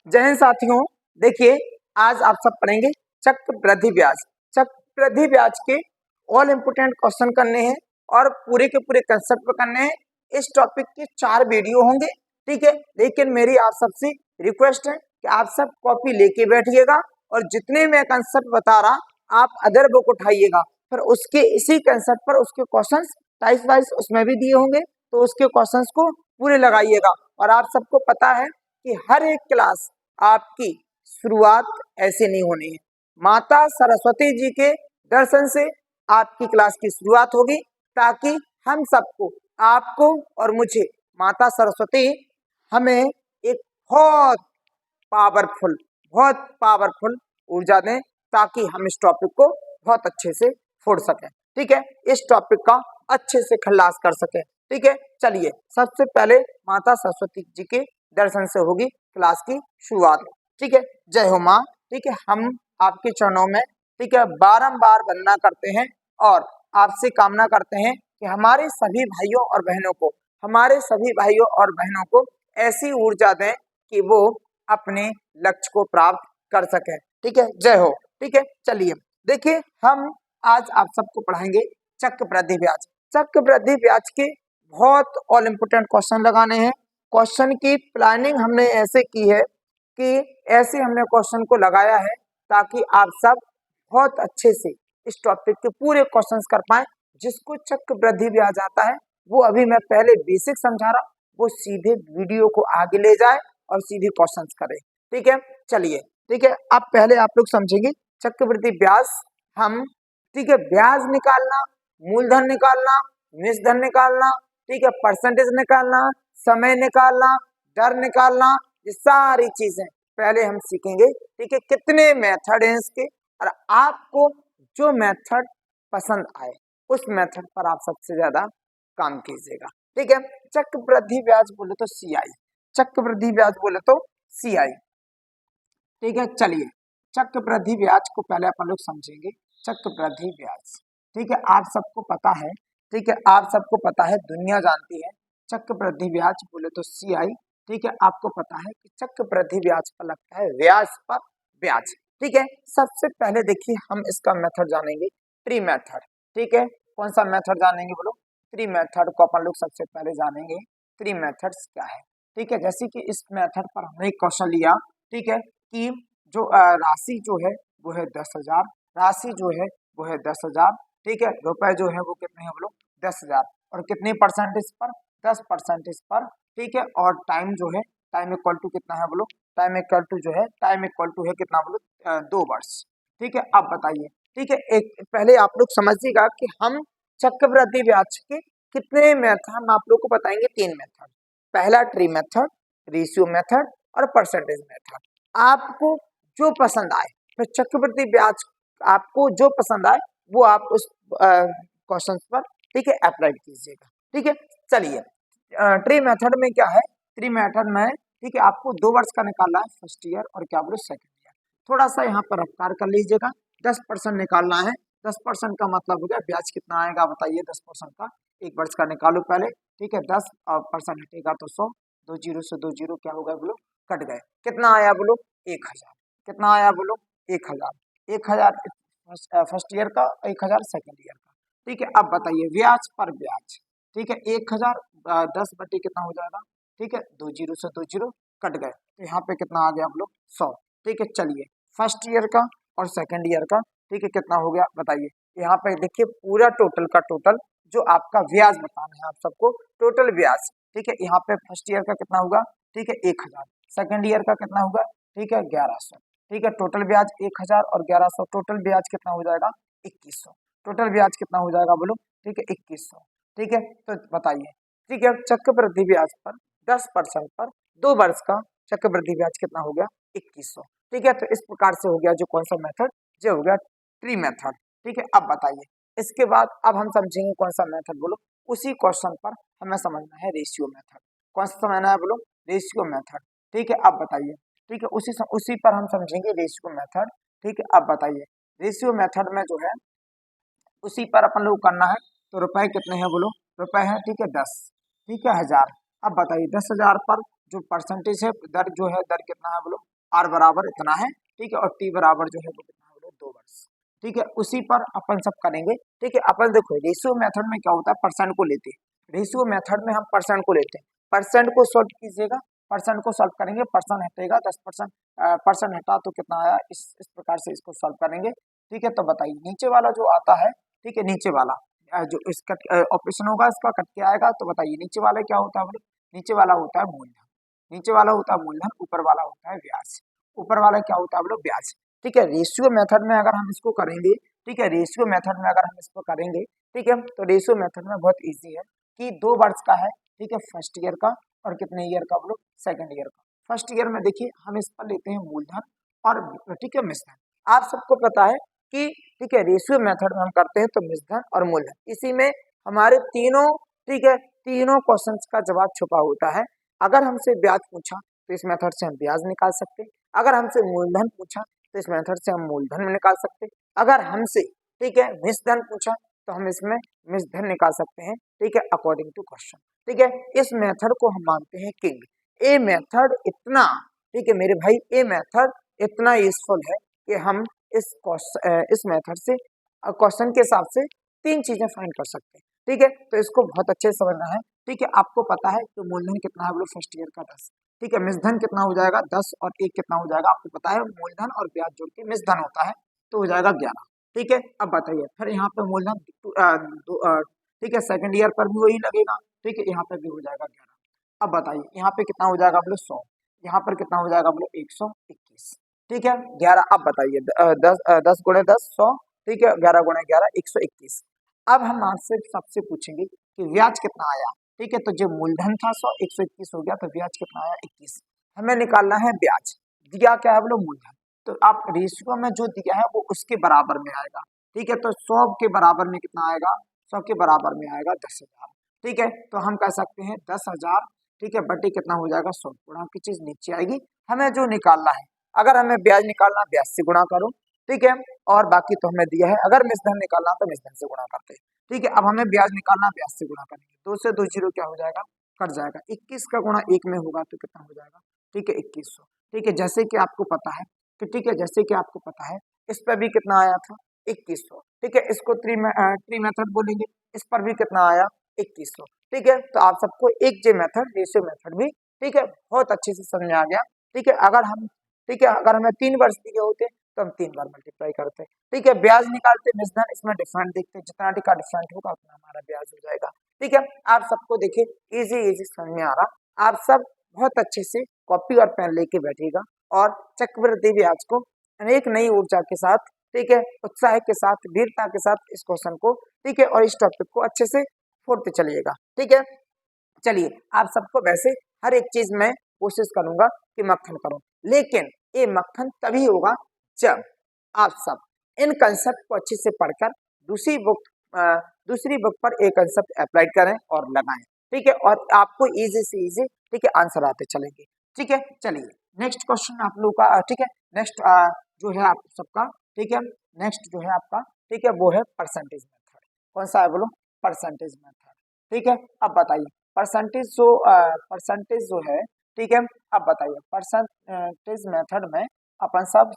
जय हिंद साथियों। देखिए, आज आप सब पढ़ेंगे चक्रवृद्धि ब्याज। चक्रवृद्धि ब्याज के ऑल इम्पोर्टेंट क्वेश्चन करने हैं और पूरे के पूरे कंसेप्ट पे करने हैं। इस टॉपिक के 4 वीडियो होंगे, ठीक है। लेकिन मेरी आप सबसे रिक्वेस्ट है कि आप सब कॉपी लेके बैठिएगा और जितने मैं कंसेप्ट बता रहा आप अदर बुक उठाइएगा, फिर उसके इसी कंसेप्ट पर उसके क्वेश्चन टाइप वाइज उसमें भी दिए होंगे, तो उसके क्वेश्चंस को पूरे लगाइएगा। और आप सबको पता है कि हर एक क्लास आपकी शुरुआत ऐसे नहीं होनी है। माता सरस्वती जी के दर्शन से आपकी क्लास की शुरुआत होगी, ताकि हम सबको, आपको और मुझे, माता सरस्वती हमें एक बहुत पावरफुल ऊर्जा दें, ताकि हम इस टॉपिक को बहुत अच्छे से फोड़ सकें, ठीक है। इस टॉपिक का अच्छे से खल्लास कर सकें, ठीक है। चलिए, सबसे पहले माता सरस्वती जी के दर्शन से होगी क्लास की शुरुआत, ठीक है। जय हो माँ, ठीक है। हम आपके चरणों में, ठीक है, बारंबार वंदना करते हैं और आपसे कामना करते हैं कि हमारे सभी भाइयों और बहनों को ऐसी ऊर्जा दें कि वो अपने लक्ष्य को प्राप्त कर सकें, ठीक है। जय हो, ठीक है। चलिए, देखिए, हम आज आप सबको पढ़ाएंगे चक्रवृद्धि ब्याज। चक्रवृद्धि ब्याज के बहुत ऑल इम्पोर्टेंट क्वेश्चन लगाने हैं। क्वेश्चन की प्लानिंग हमने ऐसे की है कि ऐसे हमने क्वेश्चन को लगाया है ताकि आप सब बहुत अच्छे से इस टॉपिक के पूरे क्वेश्चंस कर पाए। जिसको चक्रवृद्धि ब्याज आता है वो, अभी मैं पहले बेसिक समझा रहा, वो सीधे वीडियो को आगे ले जाए और सीधे क्वेश्चंस करे, ठीक है। चलिए, ठीक है, अब पहले आप लोग समझेंगे चक्रवृद्धि ब्याज। हम, ठीक है, ब्याज निकालना, मूलधन निकालना, निष्धन निकालना, ठीक है, परसेंटेज निकालना, समय निकालना, दर निकालना, ये सारी चीजें पहले हम सीखेंगे, ठीक है। कितने मेथड हैं इसके, और आपको जो मेथड पसंद आए उस मेथड पर आप सबसे ज्यादा काम कीजिएगा, ठीक है। चक्रवृद्धि ब्याज बोले तो CI, चक्रवृद्धि ब्याज बोले तो CI, ठीक है। चलिए, चक्रवृद्धि ब्याज को पहले अपन लोग समझेंगे। चक्रवृद्धि ब्याज, ठीक है, आप सबको पता है, ठीक है, आप सबको पता है, दुनिया जानती है। चक्रवृद्धि ब्याज बोले तो CI, ठीक है। आपको पता है कि चक्रवृद्धि ब्याज पर लगता है ब्याज पर ब्याज, ठीक है। सबसे पहले देखिए, हम इसका मेथड जानेंगे, ट्री मेथड, ठीक है। कौन सा मेथड जानेंगे बोलो? ट्री मेथड को अपन लोग सबसे पहले जानेंगे। ट्री मेथड्स क्या है, ठीक है। जैसे कि इस मेथड पर हमने एक क्वेश्चन लिया, ठीक है, कि जो राशि जो है वो है 10,000, राशि जो है वो है 10,000, ठीक है। रुपए जो है वो कितने हैं बोलो? 10,000, और कितने परसेंटेज पर? 10% पर, ठीक है। और टाइम जो है, टाइम इक्वल टू कितना है बोलो? टाइम इक्वल टू जो है, टाइम इक्वल टू है कितना बोलो? 2 वर्ष, ठीक है। अब बताइए, ठीक है, एक पहले आप लोग समझिएगा कि हम चक्रवृद्धि ब्याज के कितने मेथड, हम आप लोग को बताएंगे 3 मेथड। पहला ट्री मेथड, रेशियो मेथड और परसेंटेज मेथड। आपको जो पसंद आए, तो चक्रवृद्धि ब्याज आपको जो पसंद आए वो आप उस क्वेश्चन पर, ठीक है, अप्लाई कीजिएगा, ठीक है। चलिए, ट्री मेथड में क्या है? ट्री मेथड में, ठीक है, आपको 2 वर्ष का निकालना है, फर्स्ट ईयर और क्या बोलो सेकंड ईयर। थोड़ा सा यहाँ पर रफ्तार कर लीजिएगा। 10% निकालना है। 10% का मतलब हो गया ब्याज कितना आएगा बताइए? 10% का 1 वर्ष का निकालो पहले, ठीक है। 10% हटेगा तो 100, 2 जीरो से 2 जीरो क्या हो गया बोलो? कट गए। कितना आया बोलो? 1,000। कितना आया बोलो? 1,000। 1,000 फर्स्ट ईयर का, 1,000 सेकंड ईयर का, ठीक है। अब बताइए ब्याज पर ब्याज, ठीक है। 1,000 10 बटे कितना हो जाएगा? ठीक है, 2 जीरो से 2 जीरो कट गए, तो यहाँ पे कितना आ गया हम लोग? 100, ठीक है। चलिए, फर्स्ट ईयर का और सेकंड ईयर का, ठीक है, कितना हो गया बताइए? यहाँ पे देखिए, पूरा टोटल का टोटल जो आपका ब्याज बताना है आप सबको, टोटल ब्याज, ठीक है। यहाँ पे फर्स्ट ईयर का कितना होगा? ठीक है, 1,000। सेकंड ईयर का कितना होगा? ठीक है, 1,100, ठीक है। टोटल ब्याज 1,000 और 1,100, टोटल ब्याज कितना हो जाएगा? 2,100। टोटल ब्याज कितना हो जाएगा बोलो? ठीक है, 2,100, ठीक है। तो बताइए, ठीक है, चक्रवृद्धि ब्याज पर 10% पर 2 वर्ष का चक्रवृद्धि ब्याज कितना हो गया? 2,100, ठीक है। तो इस प्रकार से हो गया जो कौन सा मेथड? जो हो गया ट्री मेथड, ठीक है। अब बताइए, इसके बाद अब हम समझेंगे कौन सा मेथड बोलो? उसी क्वेश्चन पर हमें समझना है रेशियो मेथड। कौन सा समझना है बोलो? रेशियो मेथड, ठीक है। अब बताइए, ठीक है, उसी पर हम समझेंगे रेशियो मेथड, ठीक है। अब बताइए, रेशियो मेथड में जो है उसी पर अपन लोग करना है। तो रुपए कितने हैं बोलो? रुपए हैं, ठीक है, 10, ठीक है, 1,000। अब बताइए 10,000 पर जो परसेंटेज है, दर जो है, दर कितना है बोलो? आर बराबर इतना है, ठीक है, और टी बराबर जो है वो कितना है, 2 वर्ष, ठीक है। उसी पर अपन सब करेंगे, ठीक है। अपन देखो रेशियो मेथड में क्या होता है, परसेंट को लेते हैं, रेशियो मेथड में हम परसेंट को लेते हैं, परसेंट को सॉल्व कीजिएगा, परसेंट को सॉल्व करेंगे, परसेंट हटेगा 10%, परसेंट हटा तो कितना आया, इस प्रकार से इसको सॉल्व करेंगे, ठीक है। तो बताइए नीचे वाला जो आता है, ठीक है, नीचे वाला जो इसका ऑपरेशन होगा इसका कट के आएगा, तो बताइए नीचे वाला क्या होता है, बोले नीचे वाला होता है मूलधन, नीचे वाला होता है मूलधन, ऊपर वाला होता है ब्याज, ऊपर वाला क्या होता है बोलो ब्याज, ठीक है। रेशियो मेथड में अगर हम इसको करेंगे, ठीक है, रेशियो मेथड में अगर हम इसको करेंगे, ठीक है, तो रेशियो मेथड में बहुत इजी है कि 2 वर्ष का है, ठीक है, फर्स्ट ईयर का, और कितने ईयर का बोलो, सेकंड ईयर का। फर्स्ट ईयर में देखिए हम इस पर लेते हैं मूलधन और, ठीक है, मिश्रधन। आप सबको पता है कि, ठीक है, रेशियो मेथड में हम करते हैं तो मिश्रधन और मूलधन, इसी में हमारे तीनों, ठीक है, तीनों क्वेश्चंस का जवाब छुपा होता है। अगर हमसे ब्याज पूछा तो इस मेथड से हम ब्याज निकाल सकते हैं, अगर हमसे मूलधन पूछा तो इस मेथड से हम मूलधन निकाल सकते हैं, अगर हमसे, ठीक है, मिश्रधन पूछा तो हम इसमें मिश्रधन निकाल सकते हैं, ठीक है, अकॉर्डिंग टू क्वेश्चन, ठीक है। इस मेथड को हम मानते हैं किंग। ए मेथड इतना, ठीक है मेरे भाई, ए मेथड इतना यूजफुल है कि हम इस मेथड से क्वेश्चन के हिसाब से 3 चीजें फाइंड कर सकते हैं, ठीक है। तो इसको बहुत अच्छे से समझना है, ठीक है। आपको पता है कि मूलधन कितना है बोलो फर्स्ट ईयर का 10, ठीक है, मिश्रधन कितना हो जाएगा 10 और 1 कितना हो जाएगा, आपको पता है मूलधन और ब्याज जोड़ के मिश्रधन होता है, तो हो जाएगा 11, ठीक है। अब बताइए फिर यहाँ पे मूलधन, ठीक है, सेकंड ईयर पर भी वही लगेगा, ठीक है, यहाँ पे भी हो जाएगा 11। अब बताइए यहाँ पे कितना हो जाएगा बोलो 100, यहाँ पर कितना हो जाएगा बोलो 121, ठीक है, 11। अब बताइए 10 गुणे 10 100, ठीक है, 11 गुणे 11 121। अब हम आपसे सबसे पूछेंगे कि ब्याज कितना आया, ठीक है, तो जो मूलधन था 100, 121 हो गया, तो ब्याज कितना आया 21। हमें निकालना है ब्याज, दिया क्या है बोलो मूलधन, तो आप रेशियो में जो दिया है वो उसके बराबर में आएगा, ठीक है। तो 100 के बराबर में कितना आएगा, 100 के बराबर में आएगा 10,000, ठीक है। तो हम कह सकते हैं 10,000, ठीक है, बटे कितना हो जाएगा 100, गुणा की चीज नीचे आएगी। हमें जो निकालना है, अगर हमें ब्याज निकालना ब्याज से गुणा करो, ठीक है, और बाकी तो हमें दिया है, अगर मिश्रधन निकालना तो मिश्रधन से गुणा करते हैं, ठीक है। अब हमें ब्याज निकालना ब्याज से गुणा करेंगे, 2 से 2 जीरो क्या हो जाएगा, कट जाएगा, 21 का गुणा 1 में होगा तो कितना हो जाएगा, ठीक है 2100, ठीक है। जैसे कि आपको पता है कि, ठीक है, जैसे कि आपको पता है इस पर भी कितना आया था 2100, ठीक है, इसको ट्री मेथड बोलेंगे, इस पर भी कितना आया 2100, ठीक है। तो आप सबको एक जे मेथड, रेशियो मेथड भी, ठीक है, बहुत अच्छे से समझ आ गया, ठीक है। अगर हम, ठीक है, अगर हमें 3 वर्ष दिए होते तो हम 3 बार मल्टीप्लाई करते, ठीक है, ब्याज निकालते मिश्रधन, इसमें डिफरेंट देखते, जितना का डिफरेंट होगा उतना हमारा ब्याज हो जाएगा, ठीक है। आप सबको देखिए इजी समझ में आ रहा, आप सब बहुत अच्छे से कॉपी और पेन लेके बैठिएगा और चक्रवृद्धि ब्याज को अनेक नई ऊर्जा के साथ, ठीक है, उत्साह के साथ, वीरता के साथ इस क्वेश्चन को, ठीक है, और इस टॉपिक को अच्छे से फोड़ते चलिएगा, ठीक है। चलिए आप सबको वैसे हर एक चीज में कोशिश करूंगा कि मक्खन करूं, लेकिन ये मक्खन तभी होगा जब आप सब इन कंसेप्ट को अच्छे से पढ़कर दूसरी बुक पर एक कंसेप्ट अप्लाई करें और लगाएं, ठीक है, और आपको इजी से इजी, ठीक है, आंसर आते चलेंगे, ठीक है। चलिए नेक्स्ट क्वेश्चन आप लोग का, ठीक है, नेक्स्ट जो है आप सबका, ठीक है, नेक्स्ट जो है आपका, ठीक है, वो है परसेंटेज मेथड। कौन सा है बोलो, परसेंटेज मेथड, ठीक है। अब बताइए परसेंटेज जो है, ठीक है, अब बताइए परसेंटेज मेथड में अपन सब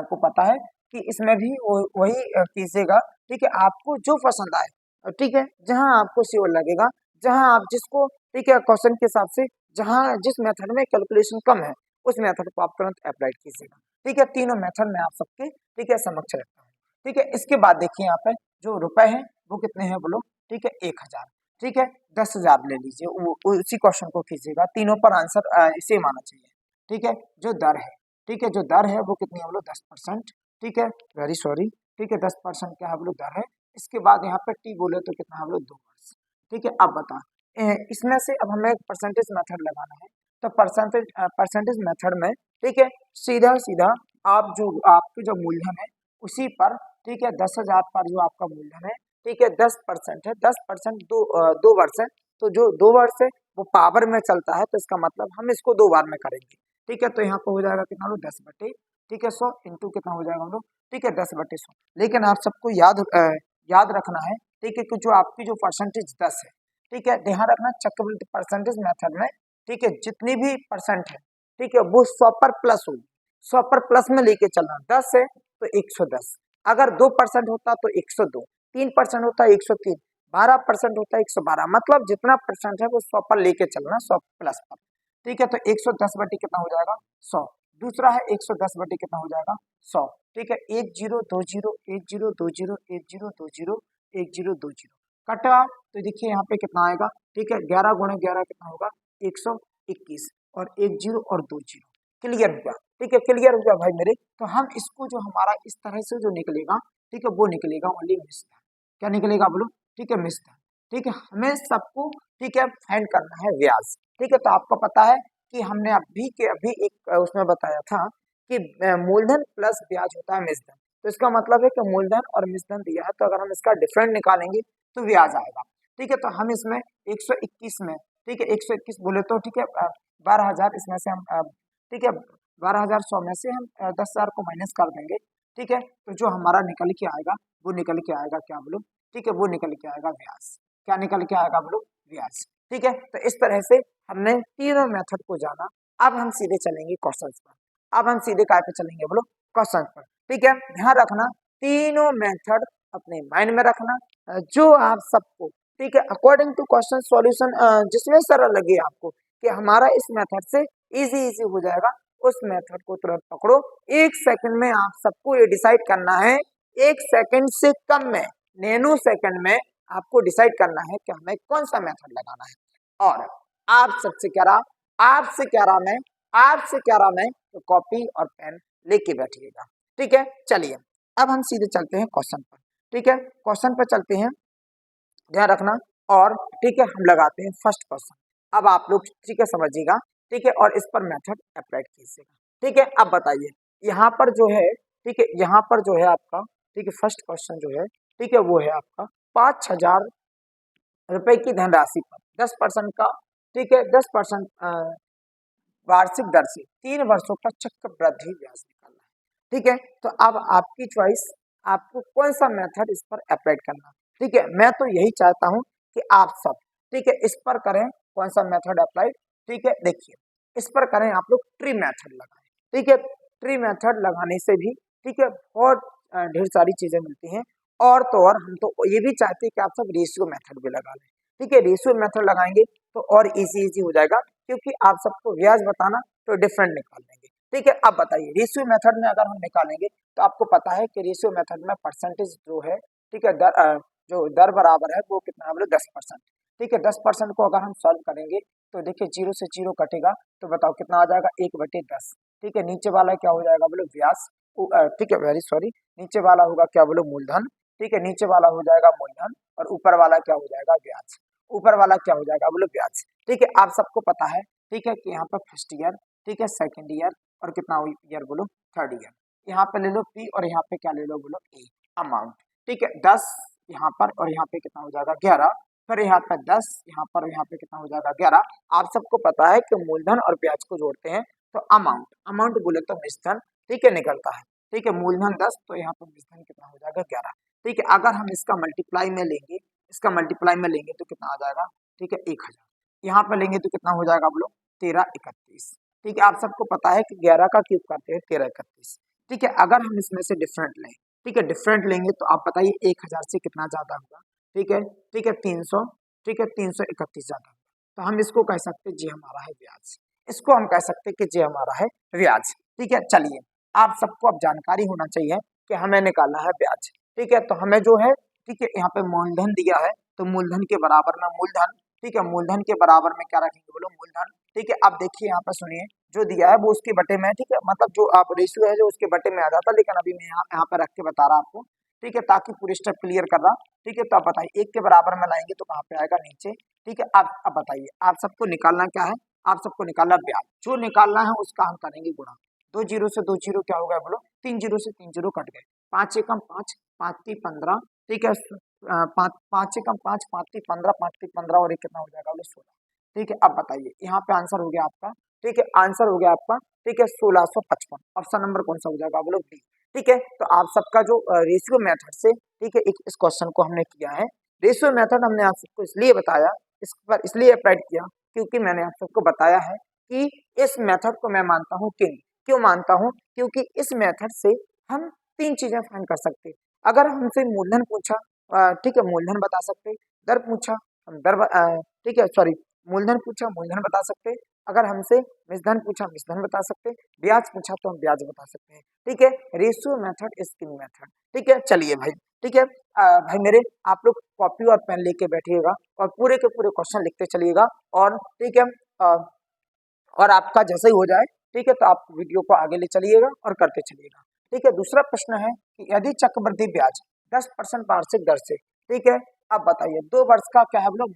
को पता है कि इसमें भी वही कीजिएगा, ठीक है, आपको जो पसंद आए, ठीक है, जहां आपको श्योर लगेगा, जहां आप जिसको, ठीक है, क्वेश्चन के हिसाब से जहां जिस मेथड में कैलकुलेशन कम है उस मेथड को आप तुरंत अप्लाई कीजिएगा, ठीक है। तीनों मेथड में आप सबके, ठीक है, समक्ष रखता हूँ, ठीक है। इसके बाद देखिए यहाँ पे जो रुपए हैं वो कितने हैं बोलो, ठीक है 1000, ठीक है, 10,000 ले लीजिए, उसी क्वेश्चन को कीजिएगा, तीनों पर आंसर इसे माना चाहिए, ठीक है। जो दर है, ठीक है, जो दर है वो कितनी है बोलो 10%, ठीक है, वेरी सॉरी, ठीक है, 10% क्या है बोलो दर है। इसके बाद यहाँ पे टी बोले तो कितना है बोलो 2 वर्ष, ठीक है। अब बता इसमें से अब हमें परसेंटेज मेथड लगाना है, तो परसेंटेज मेथड में, ठीक है, सीधा सीधा आप जो आपके जो मूलधन है उसी पर, ठीक है, 10,000 पर जो आपका मूलधन है, ठीक है, 10% है, 10% दो वर्ष है, तो जो 2 वर्ष है वो पावर में चलता है, तो इसका मतलब हम इसको 2 बार में करेंगे, ठीक है। तो यहाँ पे हो जाएगा कितना बोलो 10 बटे, ठीक है, 100 इंटू कितना हो जाएगा बोलो, ठीक है, 10/100। लेकिन आप सबको याद रखना है, ठीक है, कि जो आपकी जो परसेंटेज 10 है, ठीक है, ध्यान रखना चक्रवृद्धि परसेंटेज मेथड में, ठीक है, जितनी भी परसेंट है, ठीक है, वो 100 पर प्लस होगी, 100 पर प्लस में लेके चलना, 10 है तो 110, अगर 2% होता तो 102, 3% होता है 103, 12% होता है 112, मतलब जितना परसेंट है वो 100 पर लेके चलना, 100 प्लस पर। ठीक है, तो 110 बटे कितना हो जाएगा 100। दूसरा है 110 बटे कितना हो जाएगा 100। ठीक है, 1020 1020 1020 1020 कटा, तो देखिए यहाँ पे कितना आएगा। ठीक है, 11 गुणे 11 कितना होगा 121, और 10 और 20 क्लियर हुआ। ठीक है, क्लियर हुआ भाई मेरे। तो हम इसको जो हमारा इस तरह से जो निकलेगा, ठीक है, वो निकलेगा ओनली मिश्रण। क्या निकलेगा बोलो, ठीक है, मिश्रण। ठीक है, हमें सबको ठीक है फाइंड करना है व्यास। ठीक है, तो आपको पता है कि हमने अभी के अभी एक उसमें बताया था कि मूलधन प्लस ब्याज होता है मिश्रण। तो इसका मतलब है कि मूलधन और मिश्रण दिया है, तो अगर हम इसका डिफरेंट निकालेंगे तो ब्याज आएगा। ठीक है, तो हम इसमें 121 में, ठीक है, 121 बोले तो ठीक है 12,000, इसमें से हम ठीक है 12,100 में से हम 10,000 को माइनस कर देंगे। ठीक है, तो जो हमारा निकल के आएगा वो निकल के आएगा क्या बोलो, ठीक है, वो निकल के आएगा व्यास। क्या निकल के आएगा बोलो, व्यास। ठीक है, तो इस तरह से हमने तीनों मेथड को जाना। अब हम सीधे चलेंगे क्वेश्चन पर। अब हम सीधे काय पे चलेंगे बोलो, क्वेश्चन पर। ठीक है, ध्यान रखना तीनों मेथड अपने माइंड में रखना, जो आप सबको ठीक है अकॉर्डिंग टू क्वेश्चन सॉल्यूशन जिसमें सरल लगे आपको कि हमारा इस मेथड से इजी हो जाएगा, उस मेथड को तुरंत पकड़ो। 1 सेकंड में आप सबको ये डिसाइड करना है, 1 सेकंड से कम में, नैनो सेकंड में आपको डिसाइड करना है कि हमें कौन सा मेथड लगाना है। और आप सबसे कह रहा, आपसे कह रहा मैं, आपसे कह रहा मैं, तो कॉपी और पेन लेके बैठिएगा। ठीक है, चलिए अब हम सीधे चलते हैं क्वेश्चन पर। ठीक है, क्वेश्चन पर चलते हैं, ध्यान रखना। और ठीक है, हम लगाते हैं फर्स्ट क्वेश्चन। अब आप लोग ठीक है समझिएगा, ठीक है, और इस पर मेथड अप्लाई कीजिएगा। ठीक है, अब बताइए यहाँ पर जो है, ठीक है, यहाँ पर जो है आपका, ठीक है, फर्स्ट क्वेश्चन जो है, ठीक है, वो है आपका 5,000 रुपए की धनराशि पर 10% का, ठीक है, 10% वार्षिक दर से 3 वर्षों का चक्रवृद्धि ब्याज निकालना है। ठीक है, तो अब आपकी चॉइस, आपको कौन सा मेथड इस पर अप्लाई करना। ठीक है, मैं तो यही चाहता हूं कि आप सब ठीक है इस पर करें, कौन सा मेथड अप्लाई। ठीक है, देखिए इस पर करें आप लोग ट्री मेथड लगाएं। ठीक है, ट्री मेथड लगाने से भी ठीक है बहुत ढेर सारी चीजें मिलती हैं। और तो और हम तो ये भी चाहते हैं कि आप सब रेशियो मेथड भी लगा लें। ठीक है, रेशियो मेथड लगाएंगे तो और इजी हो जाएगा, क्योंकि आप सबको ब्याज बताना तो डिफरेंट निकाल देंगे। ठीक है, अब बताइए रेशियो मेथड में अगर हम निकालेंगे तो आपको पता है कि रेशियो मेथड में परसेंटेज जो है, ठीक है, जो दर बराबर है वो कितना है बोलो 10%। ठीक है, 10% को अगर हम सॉल्व करेंगे तो देखिए 0 से 0 कटेगा, तो बताओ कितना आ जाएगा 1/10। ठीक है, नीचे वाला क्या हो जाएगा बोलो ब्याज। ठीक है, वेरी सॉरी, नीचे वाला होगा क्या बोलो मूलधन। ठीक है, नीचे वाला हो जाएगा मूलधन, और ऊपर वाला क्या हो जाएगा ब्याज। ऊपर वाला क्या हो जाएगा बोलो ब्याज। ठीक है, आप सबको पता है ठीक है कि यहाँ पर फर्स्ट ईयर, ठीक है, सेकंड ईयर, और कितना ईयर बोलो थर्ड ईयर। यहाँ पे ले लो पी, और यहाँ पे क्या ले लो बोलो ए अमाउंट। ठीक है, 10 यहाँ पर, और यहाँ पे कितना हो जाएगा 11, फिर यहाँ पे 10 यहाँ पर, यहाँ पे कितना हो जाएगा 11। आप सबको पता है कि मूलधन और ब्याज को जोड़ते हैं तो अमाउंट, अमाउंट बोले तो मिश्रण, ठीक है, निकलता है। ठीक है, मूलधन 10 तो यहाँ पर मिश्रण कितना हो जाएगा 11। ठीक है, अगर हम इसका मल्टीप्लाई में लेंगे, इसका मल्टीप्लाई में लेंगे तो कितना आ जाएगा, ठीक है 1000। यहाँ पे लेंगे तो कितना हो जाएगा बोलो 1331। ठीक है, आप सबको पता है कि 11 का क्यूब करते हैं 1331। ठीक है, अगर हम इसमें से डिफरेंट लें, ठीक है, डिफरेंट लेंगे तो आप बताइए 1000 से कितना ज्यादा होगा। ठीक है, ठीक है 300, ठीक है 331 ज्यादा होगा, तो हम इसको कह सकते हैं जी हमारा है ब्याज। इसको हम कह सकते हैं कि जी हमारा है ब्याज। ठीक है, चलिए आप सबको अब जानकारी होना चाहिए कि हमें निकालना है ब्याज। ठीक है, तो हमें जो है, ठीक है, यहाँ पे मूलधन दिया है तो मूलधन के बराबर में मूलधन, ठीक है, मूलधन के बराबर में क्या रखेंगे बोलो मूलधन। ठीक है, अब देखिए यहाँ पर सुनिए, जो दिया है वो उसके बटे में, ठीक है, मतलब जो आप रेशियो है जो उसके बटे में आ जाता, लेकिन अभी मैं यहाँ पर रख के बता रहा आपको। ठीक है, ताकि पूरी स्टेप क्लियर कर रहा। ठीक है, तो आप बताइए 1 के बराबर में लाएंगे तो कहाँ पे आएगा नीचे। ठीक है, अब बताइए आप सबको निकालना क्या है, आप सबको निकालना ब्याज। जो निकालना है उसका हम करेंगे गुणा। 2 जीरो से 2 जीरो क्या हो गया बोलो 3 जीरो से 3 जीरो कट गए, 5 एकम 5, 5 3 15। ठीक है, 5 एकम 5, 5 3 15, 5 3 15, और एक कितना हो जाएगा बोलो 16। ठीक है, अब बताइए यहाँ पे आंसर हो गया आपका, ठीक है, आंसर हो गया आपका, ठीक है 1655। ऑप्शन नंबर कौन सा हो जाएगा बोलो बी। ठीक है, तो आप सबका जो रेशियो मेथड से, ठीक है, इस क्वेश्चन को हमने किया है। रेशियो मेथड हमने आप सबको इसलिए बताया, इस पर इसलिए अप्लाई किया क्योंकि मैंने आप सबको बताया है कि इस मेथड को मैं मानता हूँ किंग। क्यों मानता हूँ? क्योंकि इस मेथड से हम तीन चीजें फाइंड कर सकते हैं। अगर हमसे मूलधन पूछा, ठीक है, मूलधन बता सकते। दर पूछा, हम दर, ठीक है, सॉरी, मूलधन पूछा, मूलधन बता सकते। अगर हमसे मिसधन पूछा, मिसधन बता सकते। ब्याज पूछा तो हम ब्याज बता सकते हैं। ठीक है, ratio method is king method. ठीक है, चलिए भाई, ठीक है, भाई मेरे, आप लोग कॉपी और पेन लेके बैठिएगा और पूरे के पूरे क्वेश्चन लिखते चलिएगा। और ठीक है, और आपका जैसे ही हो जाए, ठीक है, तो आप वीडियो को आगे ले चलिएगा और करते चलिएगा। ठीक है, दूसरा प्रश्न है कि यदि चक्रवृद्धि ब्याज 10% वार्षिक दर से, ठीक है, अब बताइए 2 वर्ष का क्या है बोलो,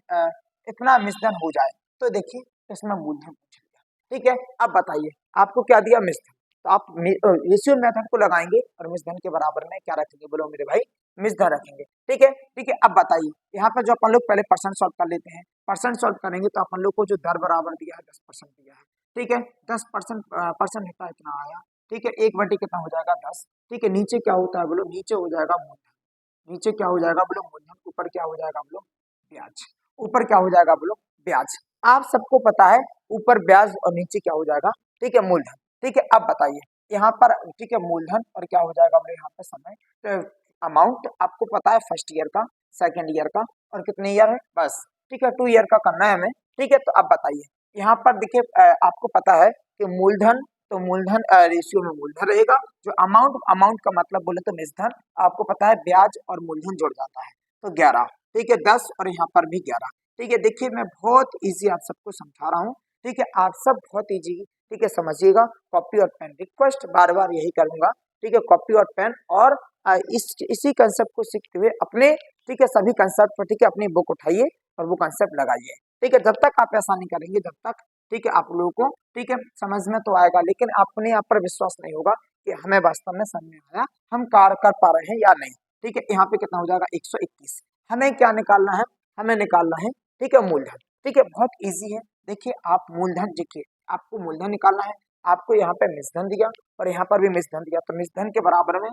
इतना मिश्रण हो जाए, तो देखिए इसमें मूलधन पूछ लिया। ठीक है, अब बताइए आपको क्या दिया, मिश्रण, तो आप रेशियो मेथड को लगाएंगे और मिश्रण के बराबर में क्या रखेंगे बोलो मेरे भाई, मिश्रण रखेंगे। ठीक है, ठीक है, अब बताइए यहाँ पर जो अपन लोग पहले परसेंट सॉल्व कर लेते हैं। परसेंट सॉल्व करेंगे तो अपन लोग को जो दर बराबर दिया है 10% दिया है। ठीक है, 10% परसेंट होता है इतना आया। ठीक है, 1/10 कितना हो जाएगा 10। ठीक है, नीचे क्या होता है बोलो, नीचे हो जाएगा मूलधन। नीचे क्या हो जाएगा बोलो, मूलधन। ऊपर क्या हो जाएगा बोलो, ब्याज। ऊपर क्या हो जाएगा बोलो, ब्याज। आप सबको पता है ऊपर ब्याज और नीचे क्या हो जाएगा, ठीक है, मूलधन। ठीक है, अब बताइए यहाँ पर, ठीक है, मूलधन और क्या हो जाएगा बोलो यहाँ पर समय, तो अमाउंट आपको पता है फर्स्ट ईयर का, सेकेंड ईयर का, और कितने ईयर है बस। ठीक है, 2 ईयर का करना है हमें। ठीक है, तो अब बताइए यहाँ पर देखिए, आपको पता है कि मूलधन, तो मूलधन रेशियो में मूलधन रहेगा। जो अमाउंट, अमाउंट का मतलब बोले तो निधन, आपको पता है ब्याज और मूलधन जुड़ जाता है तो 11। ठीक है, 10 और यहाँ पर भी 11। ठीक है, देखिए मैं बहुत इजी आप सबको समझा रहा हूँ। ठीक है, आप सब बहुत इजी, ठीक है, समझिएगा। कॉपी और पेन, रिक्वेस्ट बार बार यही करूंगा। ठीक है, कॉपी और पेन, और इसी कंसेप्ट को सीखते हुए अपने, ठीक है, सभी कंसेप्ट पर, ठीक है, अपनी बुक उठाइए और वो कंसेप्ट लगाइए। ठीक है, जब तक आप ऐसा नहीं करेंगे, जब तक, ठीक है, आप लोगों को, ठीक है, समझ में तो आएगा, लेकिन अपने आप पर विश्वास नहीं होगा कि हमें वास्तव में समझ में आया, हम कार्य कर पा रहे हैं या नहीं। ठीक है, यहाँ पे कितना हो जाएगा 121। हमें क्या निकालना है, हमें निकालना है, ठीक है, मूलधन। ठीक है, बहुत इजी है। देखिए आप मूलधन, देखिए आपको मूलधन निकालना है। आपको यहाँ पे मिश्धन दिया और यहाँ पर भी मिश्धन दिया, तो मिश्धन के बराबर में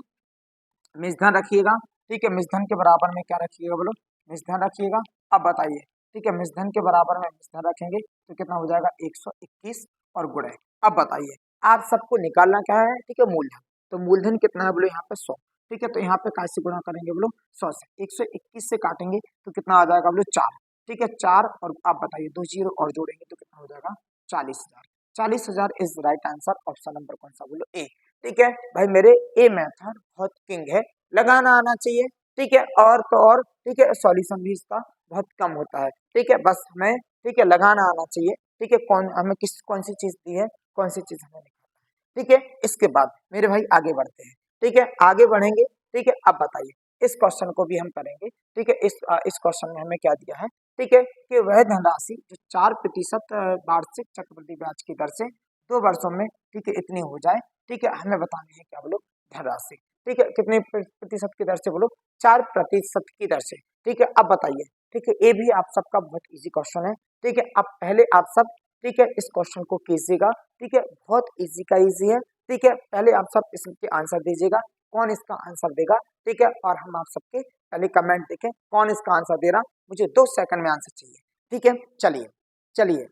मिश्धन रखिएगा। ठीक है, मिश्धन के बराबर में क्या रखिएगा बोलो, मिश्धन रखिएगा। अब बताइए, ठीक है, मिश्धन के बराबर में मिश्धन रखेंगे तो कितना हो जाएगा 121 और गुणे। अब बताइए आप सबको निकालना क्या है, ठीक है, मूलधन। तो मूलधन कितना है बोलो यहाँ पे 100। ठीक है, तो यहाँ पे कैसे गुणा करेंगे बोलो, 100 से। 121 से काटेंगे तो कितना आ जाएगा बोलो 4। ठीक है, 4, और आप बताइए 2 जीरो और जोड़ेंगे तो कितना हो जाएगा 40,000। 40,000 is right answer. Option number कौन सा बोलो, ए। ठीक है भाई मेरे, ए मेथड बहुत किंग है, लगाना आना चाहिए। ठीक है, और तो और, ठीक है, सॉल्यूशन भी इसका बहुत कम होता है। ठीक है, बस हमें, ठीक है, लगाना आना चाहिए। ठीक है, कौन हमें कौन सी चीज दी है, कौन सी चीज हमें निकालना है। ठीक है, इसके बाद मेरे भाई आगे बढ़ते हैं। ठीक है, आगे बढ़ेंगे। ठीक है, अब बताइए इस क्वेश्चन को भी हम करेंगे। ठीक है, इस क्वेश्चन में हमें क्या दिया है, ठीक है, कि वह धनराशि जो 4% वार्षिक चक्रवृद्धि ब्याज की दर से 2 वर्षों में, ठीक है, इतनी हो जाए। ठीक है, हमें बतानी है क्या बोलो, धनराशि। ठीक है, कितने प्रतिशत की दर से बोलो, 4% की दर से। ठीक है, अब बताइए, ठीक है, ये भी आप सबका बहुत इजी क्वेश्चन है। ठीक है, अब पहले आप सब, ठीक है, इस क्वेश्चन को कीजिएगा। ठीक है, बहुत इजी का इजी है। ठीक है, पहले आप सब इसके आंसर दीजिएगा, कौन इसका आंसर देगा। ठीक है, और हम आप सबके पहले कमेंट देखें कौन इसका आंसर दे रहा, मुझे 2 सेकंड में आंसर चाहिए। ठीक है, चलिए चलिए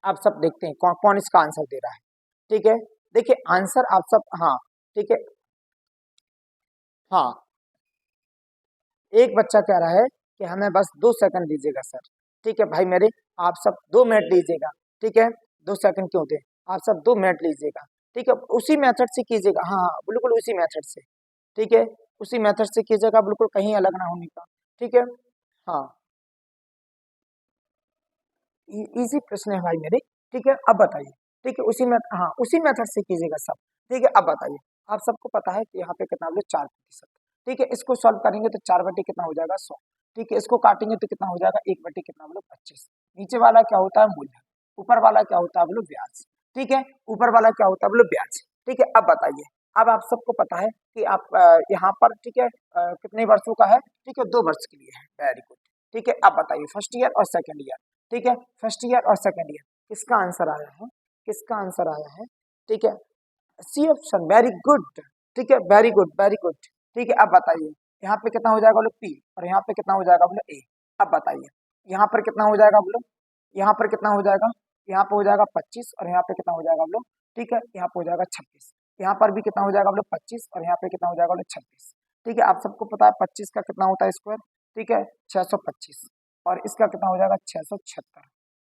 आप सब देखते हैं कौन कौन इसका आंसर दे रहा है। ठीक है, देखिए आंसर आप सब, हाँ, ठीक है, हाँ, एक बच्चा कह रहा है कि हमें बस 2 सेकंड दीजिएगा सर। ठीक है भाई मेरे, आप सब 2 मिनट लीजिएगा। ठीक है, 2 सेकंड क्यों दे, आप सब 2 मिनट लीजिएगा। ठीक है, उसी मेथड से कीजिएगा, हाँ हाँ, बिल्कुल उसी मेथड से। ठीक है, उसी मेथड से कीजिएगा, बिल्कुल कहीं अलग ना होने का। ठीक है, हाँ, इजी प्रश्न है भाई मेरे। ठीक है, अब बताइए, ठीक है, उसी में, हाँ, उसी मेथड से कीजिएगा सब। ठीक है, अब बताइए आप सबको पता है कि यहाँ पे कितना बोले 4%। ठीक है, इसको सॉल्व करेंगे तो 4/, कितना हो जाएगा 100। ठीक है, इसको काटेंगे तो कितना हो जाएगा 1/, कितना बोलो 25। नीचे वाला क्या होता है मूल्य, ऊपर वाला क्या होता है बोलो ब्याज। ठीक है, ऊपर वाला क्या होता है बोलो ब्याज। ठीक है, अब बताइए, अब आप सबको पता है कि आप यहाँ पर, ठीक है, कितने वर्षों का है, ठीक है, 2 वर्ष के लिए है। Very good. ठीक है, अब बताइए फर्स्ट ईयर और सेकेंड ईयर। ठीक है, फर्स्ट ईयर और सेकेंड ईयर, किसका आंसर आया है, किसका आंसर आया है। ठीक है, सी ऑप्शन, वेरी गुड। ठीक है, वेरी गुड वेरी गुड। ठीक है, अब बताइए यहाँ पे कितना हो जाएगा बोलो पी, और यहाँ पे कितना हो जाएगा बोलो ए। अब बताइए यहाँ पर कितना हो जाएगा बोलो, यहाँ पर कितना हो जाएगा, यहाँ पे हो जाएगा 25 और यहाँ पे कितना हो जाएगा बोलो ठीक है, यहाँ पे हो जाएगा 26, यहाँ पर भी कितना हो जाएगा बोलो 25, और यहाँ पे कितना हो जाएगा बोलो 26। ठीक है, आप सबको पता है 25 का कितना होता है स्क्वायर, ठीक है 625, और इसका कितना हो जाएगा 676,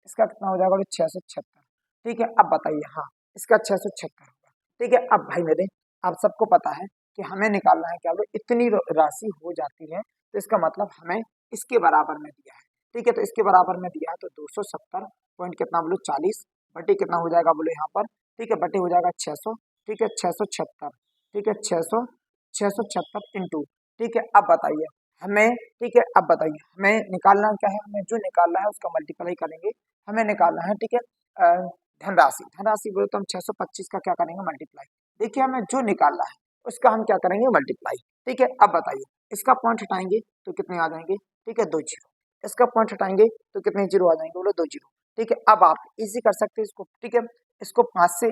इसका कितना हो जाएगा बोलो 676। ठीक है, अब बताइए, हाँ इसका 676 होगा। ठीक है, अब भाई मेरे आप सबको पता है कि हमें निकालना है क्या बोलो, इतनी राशि हो जाती है तो इसका मतलब हमें इसके बराबर में दिया है। ठीक है, तो इसके बराबर में दिया है तो 270 पॉइंट कितना बोलो 40 बटे कितना हो जाएगा बोलो यहाँ पर, ठीक है बटे हो जाएगा 600, ठीक है 676, ठीक है 676 इंटू, ठीक है अब बताइए हमें, ठीक है अब बताइए हमें निकालना क्या है, हमें जो निकालना है उसका मल्टीप्लाई करेंगे, हमें निकालना है, ठीक है धनराशि, धनराशि बोले तो हम 625 का क्या करेंगे मल्टीप्लाई, देखिए हमें जो निकालना है उसका हम क्या करेंगे मल्टीप्लाई। ठीक है, अब बताइए इसका पॉइंट हटाएंगे तो कितने आ जाएंगे, ठीक है 2 जीरो, इसका पॉइंट हटाएंगे तो कितने जीरो आ जाएंगे बोलो 2 जीरो। ठीक है, अब आप इजी कर सकते हैं इसको, ठीक है इसको 5 से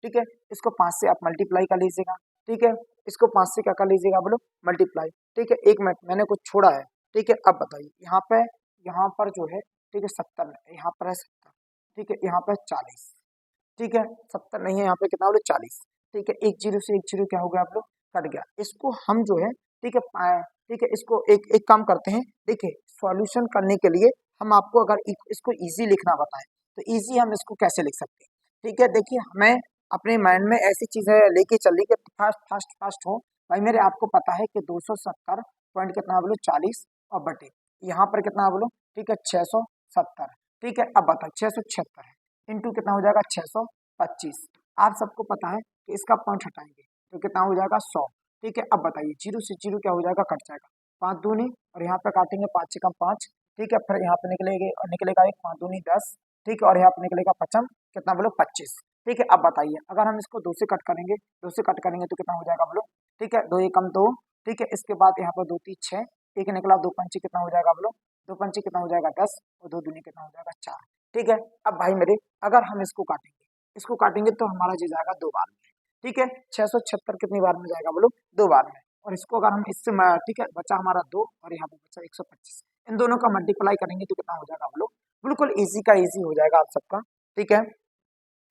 ठीक है इसको 5 से आप मल्टीप्लाई कर लीजिएगा, ठीक है इसको 5 से क्या कर लीजिएगा बोलो मल्टीप्लाई। ठीक है, 1 मिनट मैंने कुछ छोड़ा है। ठीक है, अब बताइए यहाँ पर जो है, ठीक है 70, यहाँ पर है 70, ठीक है यहाँ पर 40, ठीक है 70 नहीं है यहाँ पे कितना बोलो 40। ठीक है, एक जीरो से एक जीरो क्या हो गया आप लोग कट गया, इसको हम जो है ठीक है ठीक है इसको एक एक काम करते हैं, देखिए सॉल्यूशन करने के लिए हम आपको अगर इसको इजी लिखना बताएं तो इजी हम इसको कैसे लिख सकते हैं। ठीक है, देखिए हमें अपने माइंड में ऐसी चीजें लेके चलिए कि फास्ट फास्ट फास्ट हो। भाई मेरे आपको पता है कि 270 पॉइंट कितना बोलो 40 और बटे यहाँ पर कितना बोलो, ठीक है 670। ठीक है, अब बताओ 676 है इंटू कितना हो जाएगा 625, आप सबको पता है कि इसका पॉइंट हटाएंगे तो कितना हो जाएगा 100। ठीक है, अब बताइए जीरो से जीरो क्या हो जाएगा कट जाएगा, 5 दूनी और यहाँ पे काटेंगे 5 से कम 5, ठीक है फिर यहाँ पे निकलेगा एक 5 दूनी 10, ठीक है और यहाँ पे निकलेगा 55 कितना बोलो 25। ठीक है, अब बताइए अगर हम इसको 2 से कट करेंगे, 2 से कट करेंगे तो कितना हो जाएगा बोलो, ठीक है 2 एकम 2, ठीक है इसके बाद यहाँ पर 2 3 6, एक निकला 2 पंचे कितना हो जाएगा बोलो, 2 पंचे कितना हो जाएगा 10 और 2 दूनी कितना हो जाएगा 4। ठीक है, अब भाई मेरे अगर हम इसको काटेंगे तो हमारा जी जाएगा 2 बार में। ठीक है, 676 कितनी बार में जाएगा बोलो 2 बार में, और इसको अगर हम इससे ठीक है बचा हमारा 2 और यहाँ पे बचा 125, इन दोनों का मल्टीप्लाई करेंगे तो कितना हो जाएगा बोलो, बिल्कुल इजी का इजी हो जाएगा आप सबका। ठीक है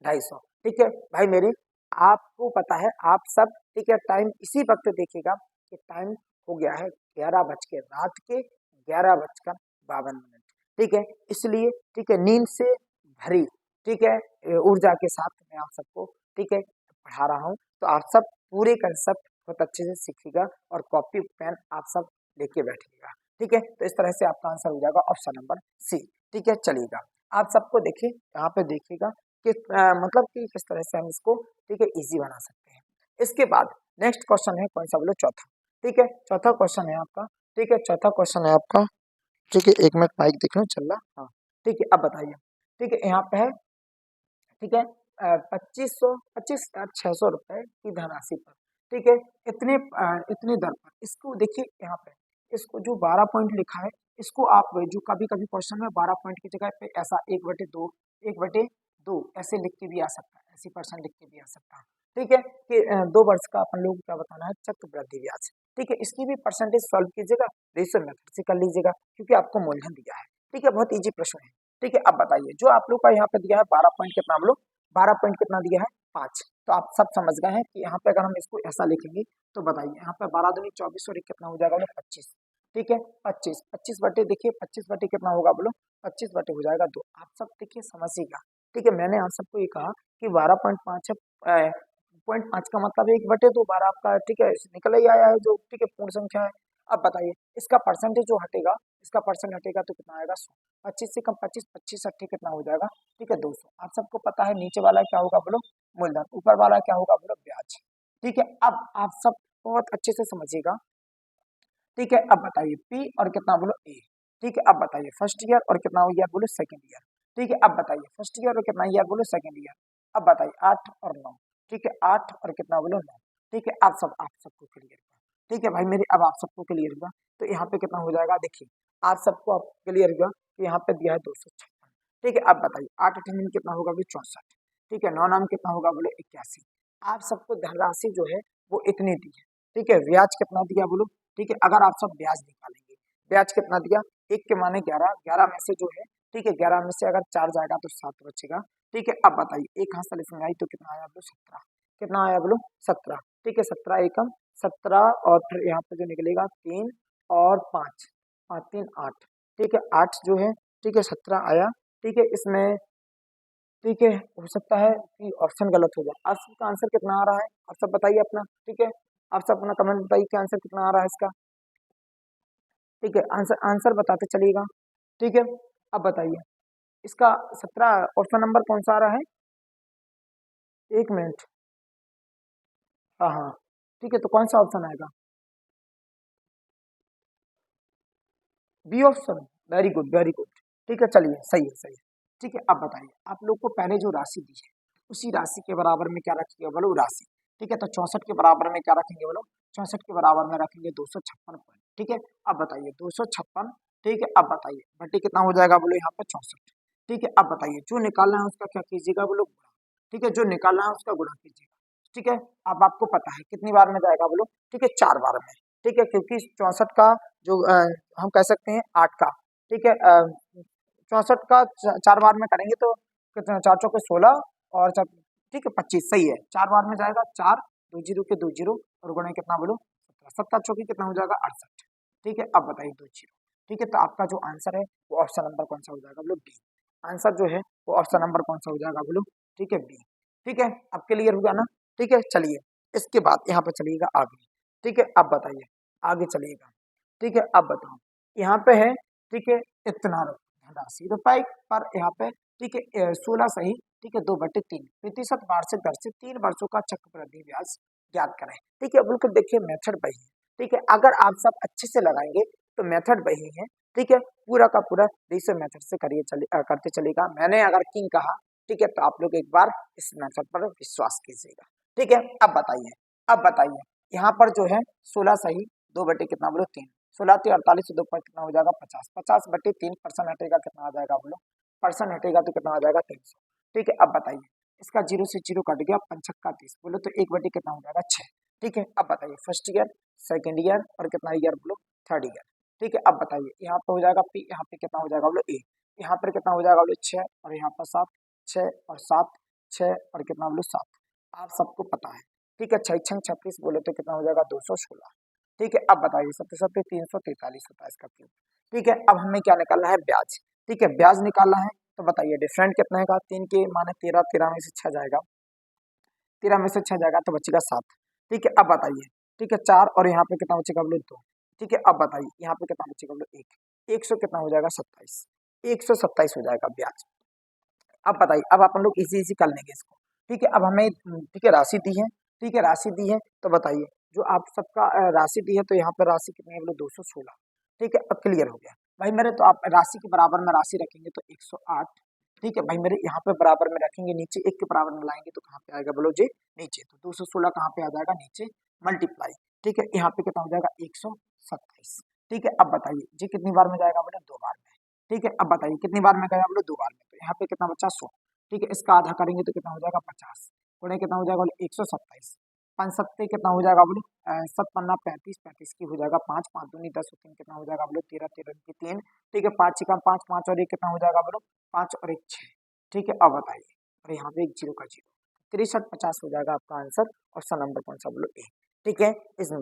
250। ठीक है भाई मेरे आपको पता है आप सब, ठीक है टाइम इसी वक्त देखिएगा कि टाइम हो गया है 11 बज के रात के 11:52। ठीक है, इसलिए ठीक है नींद से भरी, ठीक है ऊर्जा के साथ मैं आप सबको, ठीक है पढ़ा रहा हूँ, तो आप सब पूरे कंसेप्ट बहुत अच्छे से सीखिएगा और कॉपी पेन आप सब लेके बैठिएगा। ठीक है, तो इस तरह से आपका आंसर हो जाएगा ऑप्शन नंबर सी। ठीक है, चलिएगा आप सबको देखिए यहाँ पे देखिएगा कि मतलब कि किस तरह से हम इसको, ठीक है इजी बना सकते हैं। इसके बाद नेक्स्ट क्वेश्चन है कौन सा बोलो चौथा। ठीक है, चौथा क्वेश्चन है आपका, ठीक है चौथा क्वेश्चन है आपका, ठीक है 1 मिनट माइक देख लो चल रहा, हाँ ठीक है अब बताइए। ठीक है, यहाँ पे है, ठीक है 25,600 रुपए की धनराशि पर, ठीक है इतने दर पर, इसको देखिए यहाँ पे इसको जो 12 पॉइंट लिखा है इसको आप जो कभी कभी क्वेश्चन में 12 पॉइंट की जगह पे ऐसा 1/2 ऐसे लिख के भी आ सकता है, ऐसी परसेंट लिख के भी आ सकता है। ठीक है कि 2 वर्ष का अपन लोग क्या बताना है चक्रवृद्धि ब्याज। ठीक है, इसकी भी परसेंटेज सॉल्व कीजिएगा, रेशियो मेथड से कर लीजिएगा क्योंकि आपको मूलधन दिया है। ठीक है, बहुत इजी प्रश्न है। ठीक है, अब बताइए जो आप लोग का यहाँ पे दिया है 12 पॉइंट कितना, हम लोग 12 पॉइंट कितना दिया है 5, तो आप सब समझ गए हैं कि यहाँ पे अगर हम इसको ऐसा लिखेंगे तो बताइए यहाँ पे 12 दूनी 24 और 1 कितना हो जाएगा बोलो 25। ठीक है 25 बटे देखिए 25 बटे कितना होगा बोलो 25 बटे हो जाएगा 2, आप सब देखिए समझिएगा। ठीक है, मैंने आप सबको ये कहा कि 12.5 है, 0.5 का मतलब 1/2 12 आपका, ठीक है निकल ही आया है जो, ठीक है पूर्ण संख्या है। अब बताइए इसका परसेंटेज जो हटेगा, इसका परसेंट हटेगा तो कितना आएगा 100, 25 से कम 25, 25 80 कितना हो जाएगा, ठीक है 200। आप सबको पता है नीचे वाला क्या होगा बोलो मूलधन, ऊपर वाला क्या होगा बोलो ब्याज। ठीक है, अब आप सब बहुत अच्छे से समझिएगा। ठीक है, अब बताइए पी और कितना बोलो ए। ठीक है, अब बताइए फर्स्ट ईयर और कितना हो गया बोलो सेकंड ईयर। ठीक है, अब बताइए फर्स्ट ईयर और कितना ईयर बोलो सेकंड ईयर। अब बताइए 8 और 9, ठीक है 8 और कितना बोलो 9। ठीक है, आप सबको क्लियर हुआ। ठीक है भाई मेरे अब आप सबको क्लियर हुआ तो यहाँ पे कितना हो जाएगा, देखिए आप सबको अब क्लियर हुआ कि यहाँ पे दिया है 256। ठीक है, अब बताइए 8 8 कितना होगा बोलो 64। ठीक है 9 नाम कितना होगा बोलो 81। आप सबको धनराशि जो है वो इतनी दी है। ठीक है, ब्याज कितना दिया बोलो, ठीक है अगर आप सब ब्याज निकालेंगे, ब्याज कितना दिया 1 के माने 11, 11 में से जो है, ठीक है 11 में से अगर 4 जाएगा तो 7 बचेगा, ठीक है, अब बताइए एक हाथ से इसमें आई तो कितना आया बोलो 17, कितना आया बोलो 17, ठीक है 17 एकम 17 और फिर यहाँ पे जो निकलेगा 3 और 5, 5 3 8, ठीक है 8 जो है, ठीक है 17 आया, ठीक है इसमें, ठीक है हो सकता है कि ऑप्शन गलत हो जाए। आप सबका आंसर कितना आ रहा है आप सब बताइए अपना, ठीक है आप सब अपना कमेंट बताइए कि आंसर कितना आ रहा है इसका, ठीक है आंसर आंसर बताते चलिएगा, ठीक है अब बताइए इसका 17 ऑप्शन नंबर कौन सा आ रहा है, एक मिनट, हाँ हाँ ठीक है तो कौन सा ऑप्शन आएगा, B option, very good very good, ठीक है चलिए सही है सही है, ठीक है अब बताइए आप लोग को पहले जो राशि दी है उसी राशि के बराबर में क्या रखिएगा बोलो राशि, ठीक है तो 64 के बराबर में क्या रखेंगे बोलो, 64 के बराबर में रखेंगे 256 पॉइंट, ठीक है अब बताइए 256, ठीक है अब बताइए बटे कितना हो जाएगा बोलो यहाँ पे 64, ठीक है अब बताइए जो निकालना है उसका क्या कीजिएगा बोलो गुणा, ठीक है जो निकालना है उसका गुणा कीजिएगा, ठीक है अब आपको पता है कितनी बार में जाएगा बोलो, ठीक है 4 बार में, ठीक है क्योंकि 64 का जो हम कह सकते हैं 8 का, ठीक है 64 का 4 बार में करेंगे तो कितना 4 चौके 16 और ठीक है 25 सही है, 4 बार में जाएगा 4, 2 जीरो के 2 जीरो और गुणे कितना बोलो 17, 17 चौके कितना हो जाएगा 68, ठीक है अब बताइए 2 जीरो, ठीक है तो आपका जो आंसर है वो ऑप्शन नंबर कौन सा हो जाएगा बोलो बी, आंसर जो है वो ऑप्शन नंबर कौन सा हो जाएगा बोलो, ठीक है बी, ठीक है अब क्लियर हो गया ना, ठीक है चलिए इसके बाद यहाँ पे चलिएगा आगे, ठीक है अब बताइए आगे चलिएगा, ठीक है अब बताओ यहाँ पे है, ठीक है इतना धनराशि रुपए पर यहाँ पे, ठीक है 16 सही, ठीक है 2/3 प्रतिशत वार्षिक दर से 3 वर्षों का चक्रवृद्धि ब्याज ज्ञात करें, ठीक है बिल्कुल देखिए मेथड वही है, ठीक है अगर आप सब अच्छे से लगाएंगे तो मेथड वही है, ठीक है पूरा का पूरा दूसरे मेथड से करिए करते चलेगा, मैंने अगर किंग कहा ठीक है तो आप लोग एक बार इस मेथड पर विश्वास कीजिएगा, ठीक है अब बताइए यहाँ पर जो है 16 सही 2 बटे कितना बोलो 3, 16 3 48 2 पर कितना हो जाएगा 50, 50/3 हटेगा कितना आ जाएगा बोलो, परसेंट हटेगा तो कितना आ जाएगा 300, ठीक है अब बताइए इसका 0 से 0 कट गया 5 6 30 बोलो तो 1 बटे कितना हो जाएगा 6, ठीक है अब बताइए फर्स्ट ईयर सेकेंड ईयर और कितना ईयर बोलो थर्ड ईयर, ठीक है अब बताइए यहाँ पे हो जाएगा पी, यहाँ पे कितना हो जाएगा बोलो ए, यहाँ पर कितना हो जाएगा बोलो 6 और यहाँ पर 7, 6 और 7, 6 और कितना बोलो 7, आप सबको पता है, ठीक है 6 6 36 बोले तो कितना हो जाएगा 216, ठीक है अब बताइए 7 343 होता है इसका क्यूब, ठीक है अब हमें क्या निकालना है ब्याज, ठीक है ब्याज निकालना है तो बताइए डिफरेंट कितना है 3 के माने 13, 13 में से 6 जाएगा, 13 में से 6 जाएगा तो बचेगा 7, ठीक है अब बताइए, ठीक है 4 और यहाँ पे कितना बचेगा बोलो 2, ठीक है अब बताइए यहाँ पे कितना बचेगा बोलो 1, 100 कितना हो जाएगा 27, 127 हो जाएगा ब्याज, अब बताइए अब अपन लोग इजी कर लेंगे इसको, ठीक है अब हमें ठीक है राशि दी है, ठीक है राशि दी है तो बताइए जो आप सबका राशि दी है तो यहाँ पर राशि कितनी है बोलो 216, ठीक है अब क्लियर हो गया भाई मेरे, तो आप राशि के बराबर में राशि रखेंगे तो 108, ठीक है भाई मेरे यहाँ पे बराबर में रखेंगे नीचे 1 के बराबर में लाएंगे तो कहाँ पे आएगा बोलो जी नीचे, तो 216 कहाँ पे आ जाएगा नीचे मल्टीप्लाई, ठीक है यहाँ पे कितना हो जाएगा 127, ठीक है अब बताइए जी कितनी बार में जाएगा बोले 2 बार में, ठीक है अब बताइए कितनी बार में गया बोलो 2 बार में, तो यहाँ पे कितना बचा 100, ठीक है इसका आधा करेंगे तो कितना हो जाएगा 50, गुणे कितना हो जाएगा बोले 127, 5 सत्ते कितना हो जाएगा बोलो 7 पन्ना 35, 35 की हो जाएगा 5, 5 दूनी 10 3 कितना हो जाएगा बोलो 13, 13 की 3, ठीक है 5 6 5, 5 और 1 कितना हो जाएगा बोलो 5 और 1 6, ठीक है अब बताइए और यहाँ पे 1 0 का 0, 63 50 हो जाएगा आपका आंसर, ऑप्शन नंबर कौन सा बोलो ए, ठीक है इस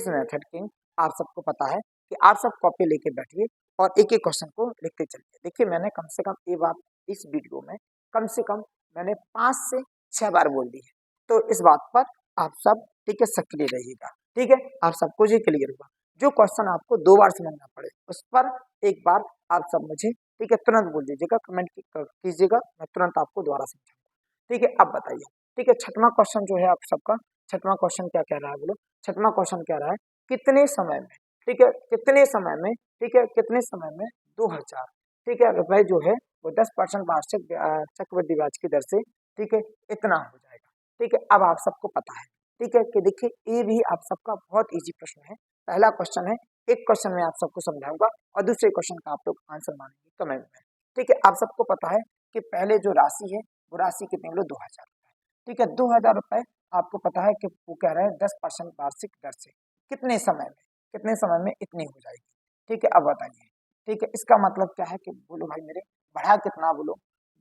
मेथड किंग आप सबको पता है कि आप सब कॉपी लेके बैठिए और एक एक क्वेश्चन को लिखते चलिए, देखिए मैंने कम से कम ये बात इस वीडियो में कम से कम मैंने 5 से 6 बार बोल दी है, तो इस बात पर आप सब ठीक है सक्रिय रहिएगा, ठीक है आप सबको ये क्लियर होगा, जो क्वेश्चन आपको 2 बार समझना पड़े उस पर एक बार आप सब मुझे ठीक है तुरंत बोल दीजिएगा, कमेंट कीजिएगा, मैं तुरंत आपको दोबारा समझाऊंगा, ठीक है अब बताइए, ठीक है छठवां क्वेश्चन जो है आप सबका, छठवां क्वेश्चन क्या कह रहा है बोलो, छठवां क्वेश्चन कह रहा है कितने समय में, ठीक है कितने समय में, ठीक है कितने समय में 2000, ठीक है रुपए जो है वो 10% वार्षिक चक्रवृद्धि ब्याज की दर से, ठीक है इतना हो जाएगा, ठीक है अब आप सबको पता है, ठीक है कि देखिए ये भी आप सबका बहुत इजी प्रश्न है, पहला क्वेश्चन है, एक क्वेश्चन में आप सबको समझाऊंगा और दूसरे क्वेश्चन का आप लोग आंसर मानेंगे कमेंट में, ठीक है आप सबको पता है कि पहले जो राशि है वो राशि कितनी बोलो 2000 रुपए, ठीक है 2000 रुपए आपको पता है कि वो कह रहे हैं 10% वार्षिक दर से कितने समय में, कितने समय में इतनी हो जाएगी, ठीक है अब बताइए, ठीक है इसका मतलब क्या है कि बोलो भाई मेरे बढ़ा कितना बोलो,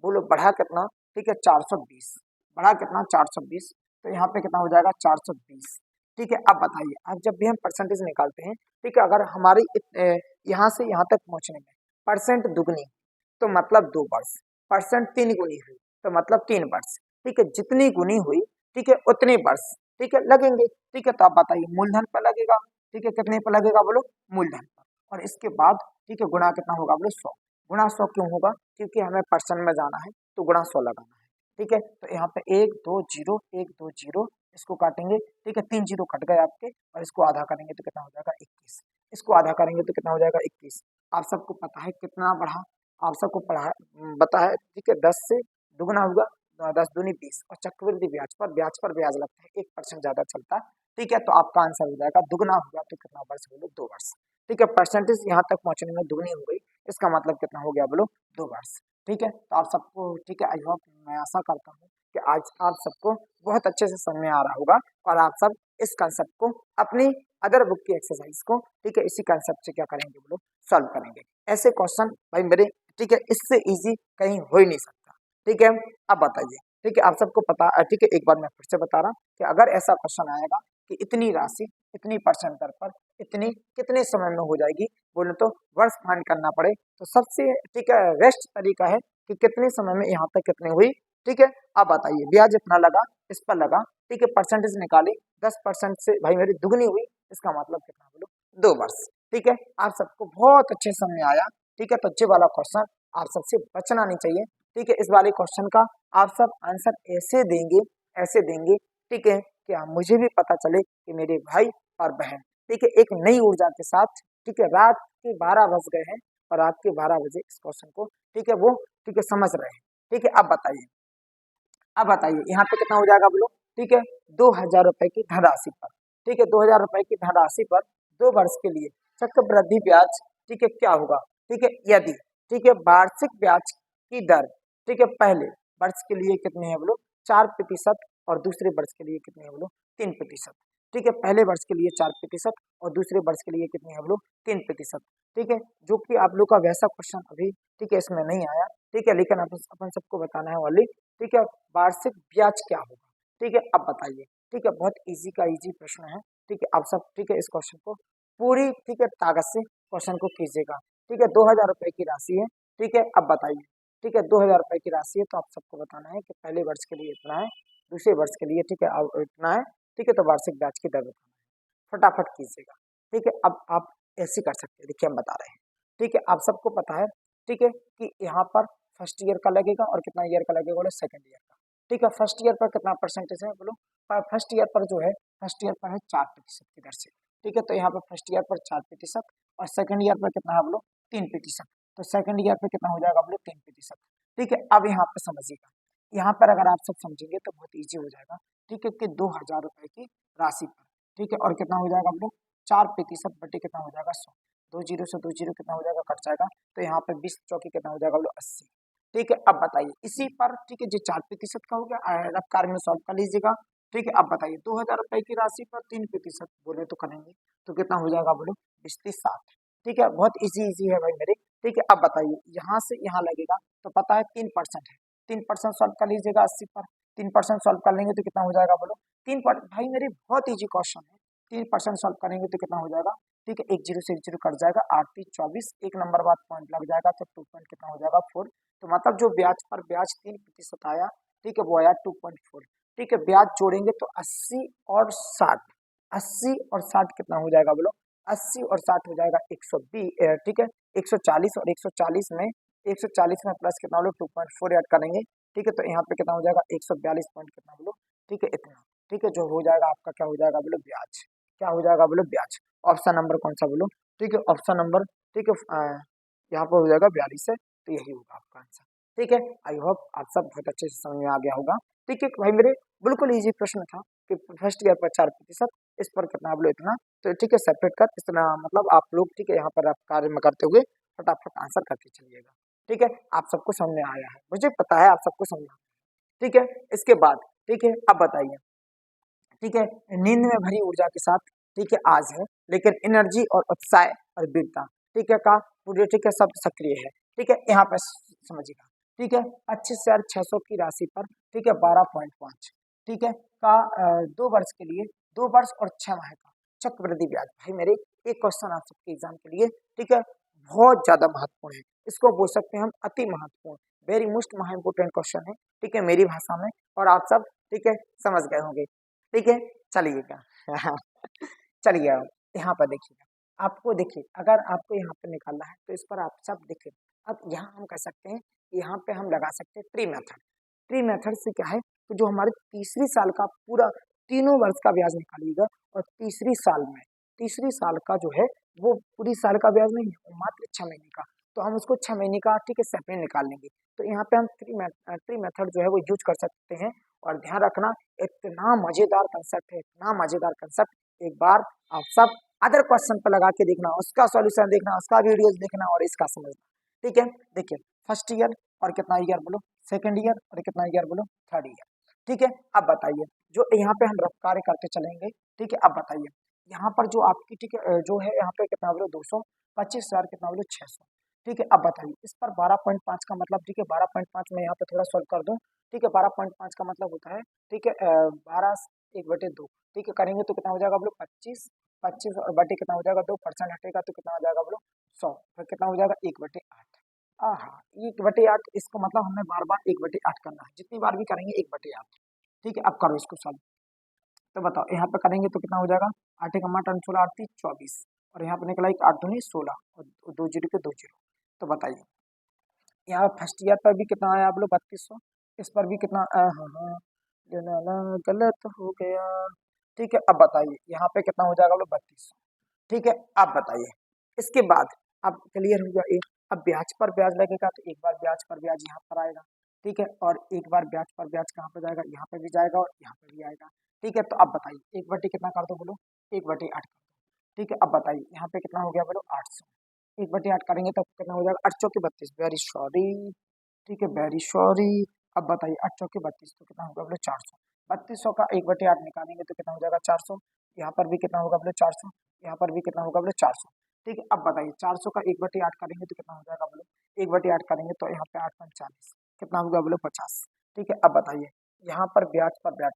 बोलो बढ़ा कितना, ठीक है 420, बढ़ा कितना 420, तो यहाँ पे कितना हो जाएगा 420, ठीक है। अब बताइए, अब जब भी हम परसेंटेज निकालते हैं, ठीक है, अगर हमारी यहाँ से यहाँ तक पहुंचने में परसेंट दुगनी तो मतलब 2 वर्ष, परसेंट 3 गुनी हुई तो मतलब 3 वर्ष, ठीक है, जितनी गुनी हुई, ठीक है, उतने वर्ष, ठीक है, लगेंगे, ठीक है। तो आप बताइए मूलधन पर लगेगा, ठीक है, कितने पर लगेगा बोलो, मूलधन पर, और इसके बाद, ठीक है, गुणा कितना होगा बोलो 100, गुणा 100 क्यों होगा, क्योंकि हमें परसेंट में जाना है तो गुणा 100 लगाना है, ठीक है। तो यहाँ पे 1 2 0 1 2 0, इसको काटेंगे, ठीक है, 3 जीरो कट गए आपके, और इसको आधा करेंगे तो कितना हो जाएगा 21, इसको आधा करेंगे तो कितना हो जाएगा 21। आप सबको पता है कितना बढ़ा, आप सबको पढ़ा बता है, ठीक है, 10 से दुगना होगा, 10 दूनी 20, और चक्रवृद्धि ब्याज पर ब्याज लगता है, 1% ज्यादा चलता है, ठीक है। तो आपका आंसर हो जाएगा दुगना होगा तो कितना वर्ष बोलो 2 वर्ष, ठीक है। परसेंटेज यहाँ तक पहुंचने में दुगनी हो गई, इसका मतलब कितना हो गया बोलो 2 वर्ष, ठीक है। तो आप सबको, ठीक है, आई होप, मैं आशा करता हूँ कि आज आप सबको बहुत अच्छे से समझ में आ रहा होगा, और आप सब इस कंसेप्ट को अपनी अदर बुक की एक्सरसाइज को, ठीक है, इसी कंसेप्ट से क्या करेंगे बोलो सॉल्व करेंगे। ऐसे क्वेश्चन भाई मेरे, ठीक है, इससे इजी कहीं हो ही नहीं सकता, ठीक है। अब बताइए, ठीक है, आप सबको पता, ठीक है, एक बार मैं फिर से बता रहा हूँ कि अगर ऐसा क्वेश्चन आएगा कि इतनी राशि इतनी परसेंट दर पर इतनी कितने समय में हो जाएगी, बोले तो वर्ष फाइंड करना पड़े, तो सबसे, ठीक है, बेस्ट तरीका है कि कितने समय में यहाँ तक कितनी हुई, ठीक है। अब बताइए ब्याज इतना लगा, इस पर लगा, ठीक है, परसेंटेज निकाली, 10% से भाई मेरी दुगनी हुई, इसका मतलब कितना बोलो 2 वर्ष, ठीक है। आप सबको बहुत अच्छे समझ में आया, ठीक है। तो ये वाला क्वेश्चन आप सबसे बचना नहीं चाहिए, ठीक है। इस वाले क्वेश्चन का आप सब आंसर ऐसे देंगे, ऐसे देंगे, ठीक है, कि मुझे भी पता चले कि मेरे भाई और बहन, ठीक है, एक नई ऊर्जा के साथ, ठीक है, रात के 12 बज गए हैं और रात के 12 बजे इस क्वेश्चन को, ठीक है, वो, ठीक है, समझ रहे हैं, ठीक है। अब बताइए यहाँ पे कितना हो जाएगा बोलो, ठीक है, 2000 रुपए की धनराशि पर, ठीक है, 2000 रुपए की धनराशि पर 2 वर्ष के लिए चक्रवृद्धि ब्याज, ठीक है, क्या होगा, ठीक है, यदि, ठीक है, वार्षिक ब्याज की दर, ठीक है, पहले वर्ष के लिए कितनी है बोलो 4% और दूसरे वर्ष के लिए कितनी है बोलो 3%, ठीक है, पहले वर्ष के लिए 4% और दूसरे वर्ष के लिए कितनी है बोलो 3%, ठीक है, जो कि आप लोग का वैसा क्वेश्चन अभी, ठीक है, इसमें नहीं आया, ठीक है, लेकिन अपन सबको बताना है वाली, ठीक है, वार्षिक ब्याज क्या होगा, ठीक है। अब बताइए, ठीक है, बहुत इजी का इजी प्रश्न है, ठीक है, आप सब, ठीक है, इस क्वेश्चन को पूरी, ठीक है, ताकत से क्वेश्चन को कीजिएगा, ठीक है। 2000 रुपए की राशि है, ठीक है। अब बताइए, ठीक है, 2000 रुपए की राशि है, तो आप सबको बताना है कि पहले वर्ष के लिए इतना है, दूसरे वर्ष के लिए, ठीक है, अब इतना है, ठीक है, तो वार्षिक ब्याज की दर बताना है, फटाफट कीजिएगा, ठीक है। अब आप ऐसे कर सकते हैं, देखिए हम बता रहे हैं, ठीक है, आप सबको पता है, ठीक है, कि यहाँ पर फर्स्ट ईयर का लगेगा और कितना ईयर का लगेगा बोलो सेकंड ईयर का, ठीक है। फर्स्ट ईयर पर कितना परसेंटेज है बोलो, फर्स्ट ईयर पर जो है, फर्स्ट ईयर पर है 4% की दर से, ठीक है। तो यहाँ पर फर्स्ट ईयर पर 4% और सेकंड ईयर पर कितना है बोलो 3%, तो सेकंड ईयर पर कितना हो जाएगा बोलो 3%, ठीक है। अब यहाँ पर समझिएगा, यहाँ पर अगर आप सब समझेंगे तो बहुत ईजी हो जाएगा, ठीक है, कि 2000 रुपए की राशि पर, ठीक है, और कितना हो जाएगा बोलो 4% बटे कितना हो जाएगा 100, 2 जीरो से 2 जीरो कितना हो जाएगा कट जाएगा, तो यहाँ पे 20 चौकी कितना हो जाएगा बोलो 80, ठीक है। अब बताइए इसी पर, ठीक है, जो 4% का हो गया, रफ कार में सॉल्व कर लीजिएगा, ठीक है। अब बताइए 2000 रुपए की राशि पर 3% बोले तो करेंगे तो कितना हो जाएगा बोलो 20-30-60, ठीक है, बहुत इजी इजी है भाई मेरे, ठीक है। अब बताइए यहाँ से यहाँ लगेगा तो पता है 3% है, 3% सॉल्व कर लीजिएगा 80 पर, 3% सॉल्व कर लेंगे तो कितना हो जाएगा बोलो 3%, भाई मेरे बहुत ईजी क्वेश्चन है, 3% सॉल्व करेंगे तो कितना हो जाएगा, ठीक है, 1 जीरो से 1 जीरो कट जाएगा, 8-3-24, एक नंबर बाद पॉइंट लग जाएगा तो 2 पॉइंट कितना हो जाएगा 4, तो मतलब जो ब्याज पर ब्याज 3% आया, ठीक है, वो आया 2.4, ठीक है। ब्याज जोड़ेंगे तो 80 और 60, 80 और 60 कितना हो जाएगा बोलो 80 और 60 हो जाएगा 120, ठीक है, 140, और 140 में 140 में प्लस कितना बोलो 2.4 ऐड करेंगे, ठीक है, तो यहाँ पे कितना हो जाएगा 142 पॉइंट कितना बोलो, ठीक है, इतना, ठीक है, जो हो जाएगा आपका क्या हो जाएगा बोलो ब्याज, क्या हो जाएगा बोलो ब्याज। ऑप्शन नंबर कौन सा बोलो, ठीक है, ऑप्शन नंबर, ठीक है, यहाँ पर हो जाएगा 42 है, तो यही होगा आपका आंसर, ठीक है। आई होप आप सब बहुत अच्छे से समझ में आ गया होगा, ठीक है भाई मेरे, बिल्कुल इजी प्रश्न था कि फर्स्ट ईयर पर 4%, इस पर कितना बोलो इतना, तो ठीक है, सेपरेट कर इतना, मतलब आप लोग, ठीक है, यहाँ पर आप कार्य में करते हुए फटाफट आंसर करके चलिएगा, ठीक है। आप सबको समझ में आया है, मुझे पता है आप सबको समझ में आया है, ठीक है। इसके बाद, ठीक है, अब बताइए, ठीक है, नींद में भरी ऊर्जा के साथ, ठीक है, आज है, लेकिन एनर्जी और उत्साह और वीरता, ठीक है, का पूरे, ठीक है, सब सक्रिय है, ठीक है। यहाँ पर समझिएगा, ठीक है 25,600 की राशि पर, ठीक है 12.5, ठीक है का 2 वर्ष के लिए, 2 वर्ष और 6 माह का चक्रवृद्धि ब्याज। भाई मेरे एक क्वेश्चन आप सबके एग्जाम के लिए, ठीक है बहुत ज्यादा महत्वपूर्ण है, इसको बोल सकते हैं हम अति महत्वपूर्ण, वेरी मोस्ट इम्पोर्टेंट क्वेश्चन है, ठीक है मेरी भाषा में, और आप सब ठीक है समझ गए होंगे, ठीक है चलिएगा। चलिए अब यहाँ पर देखिएगा, आपको देखिए अगर आपको यहाँ पे निकालना है तो इस पर आप सब देखिए, अब यहाँ हम कह सकते हैं, यहाँ पे हम लगा सकते हैं ट्री मेथड। ट्री मेथड से क्या है, तो जो हमारे तीसरी साल का पूरा तीनों वर्ष का ब्याज निकालिएगा, और तीसरी साल का जो है वो पूरी साल का ब्याज नहीं है, वो मात्र 6 महीने का, तो हम उसको 6 महीने का ठीक है सेपरेट निकाल लेंगे। तो यहाँ पे हम ट्री मेथड जो है वो यूज कर सकते हैं। और ध्यान रखना इतना मजेदार कंसेप्ट है, इतना मजेदार कंसेप्ट, एक बार आप सब अदर क्वेश्चन पर लगा के देखना, उसका सॉल्यूशन देखना, उसका वीडियोस देखना और इसका समझना, ठीक है। देखिए फर्स्ट ईयर और कितना ईयर बोलो, सेकंड ईयर और कितना ईयर बोलो, थर्ड ईयर, ठीक है। अब बताइए जो यहाँ पे हम रफ कार्य करते चलेंगे, ठीक है। अब बताइए यहाँ पर जो आपकी ठीक है जो है यहाँ पे कितना बोलो 225,000, कितना बोलो 600, ठीक है। अब बताइए इस पर 12.5 का मतलब, ठीक है 12.5 में यहाँ पे थोड़ा सॉल्व कर दूं, ठीक है 12.5 का मतलब होता है, ठीक है 12 1/2, ठीक है करेंगे तो कितना हो जाएगा बोलो 25, 25 और बटे कितना हो जाएगा 2% हटेगा तो कितना हो जाएगा बोलो 100, फिर कितना हो जाएगा 1/8। हाँ 1/8, इसको मतलब हमें बार बार 1/8 करना है, जितनी बार भी करेंगे 1/8, ठीक है। अब करो इसको सॉल्व, तो बताओ यहाँ पे करेंगे तो कितना हो जाएगा, 8 का 8 16 8 24, और यहाँ पे निकला 8 दूनी 16 और 2 जीरो के 2 जीरो। तो बताइए यहाँ फर्स्ट ईयर पर भी कितना आया आप लोग 3200, इस पर भी कितना हाँ हाँ ये ना ना गलत हो गया, ठीक है। अब बताइए यहाँ पे कितना हो जाएगा आप लोग 3200, ठीक है। अब बताइए इसके बाद अब क्लियर हो गया ये, अब ब्याज पर ब्याज लगेगा तो एक बार ब्याज पर ब्याज यहाँ पर आएगा, ठीक है, और एक बार ब्याज पर ब्याज कहाँ पर जाएगा, यहाँ पर भी जाएगा और यहाँ पर भी आएगा, ठीक है। तो अब बताइए 1/8 कितना कर दो बोलो, 1/8 कर दो, ठीक है। अब बताइए यहाँ पे कितना हो गया बोलो 800, 1/8 करेंगे तो कितना हो जाएगा 8 चौके 32, वेरी सॉरी, ठीक है वेरी सॉरी। अब बताइए 8 चौके 32 तो कितना होगा बोलो 400, 3200 का 1/8 निकालेंगे तो कितना हो जाएगा 400, यहाँ पर भी कितना होगा बोलो 400, यहाँ पर भी कितना होगा बोलो 400, ठीक है। अब बताइए 400 का 1/8 करेंगे तो कितना हो जाएगा बोलो, 1/8 करेंगे तो यहाँ पे 8 × 5 = 40, कितना होगा बोलो 50, ठीक है। अब बताइए यहाँ पर ब्याज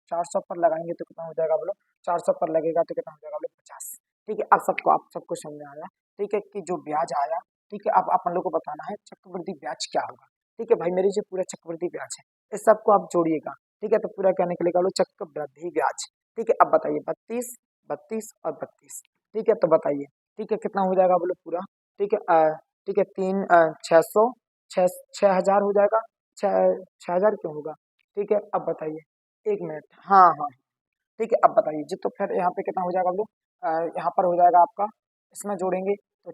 400 पर लगाएंगे तो कितना हो जाएगा बोलो, 400 पर लगेगा तो कितना हो जाएगा बोलो 50, ठीक है। अब सबको आप सबको समझ में आया, ठीक है कि जो ब्याज आया, ठीक है। अब अपन लोग को बताना है चक्रवृद्धि ब्याज क्या होगा, ठीक है भाई मेरी जो पूरा चक्रवृद्धि ब्याज है इस सबको आप जोड़िएगा, ठीक है। तो पूरा क्या निकलेगा बोलो चक्रवृद्धि ब्याज, ठीक है। अब बताइए 32 32 और 32, ठीक है। तो बताइए ठीक है कितना हो जाएगा बोलो पूरा, ठीक है ठीक है 600 6,000 हो जाएगा, 6,000 क्यों होगा, ठीक है। अब बताइए 1 मिनट, हाँ हाँ ठीक है। अब बताइए जी तो फिर यहाँ पे कितना हो जाएगा बोलो, यहाँ पर हो जाएगा आपका, इसमें जोड़ेंगे तो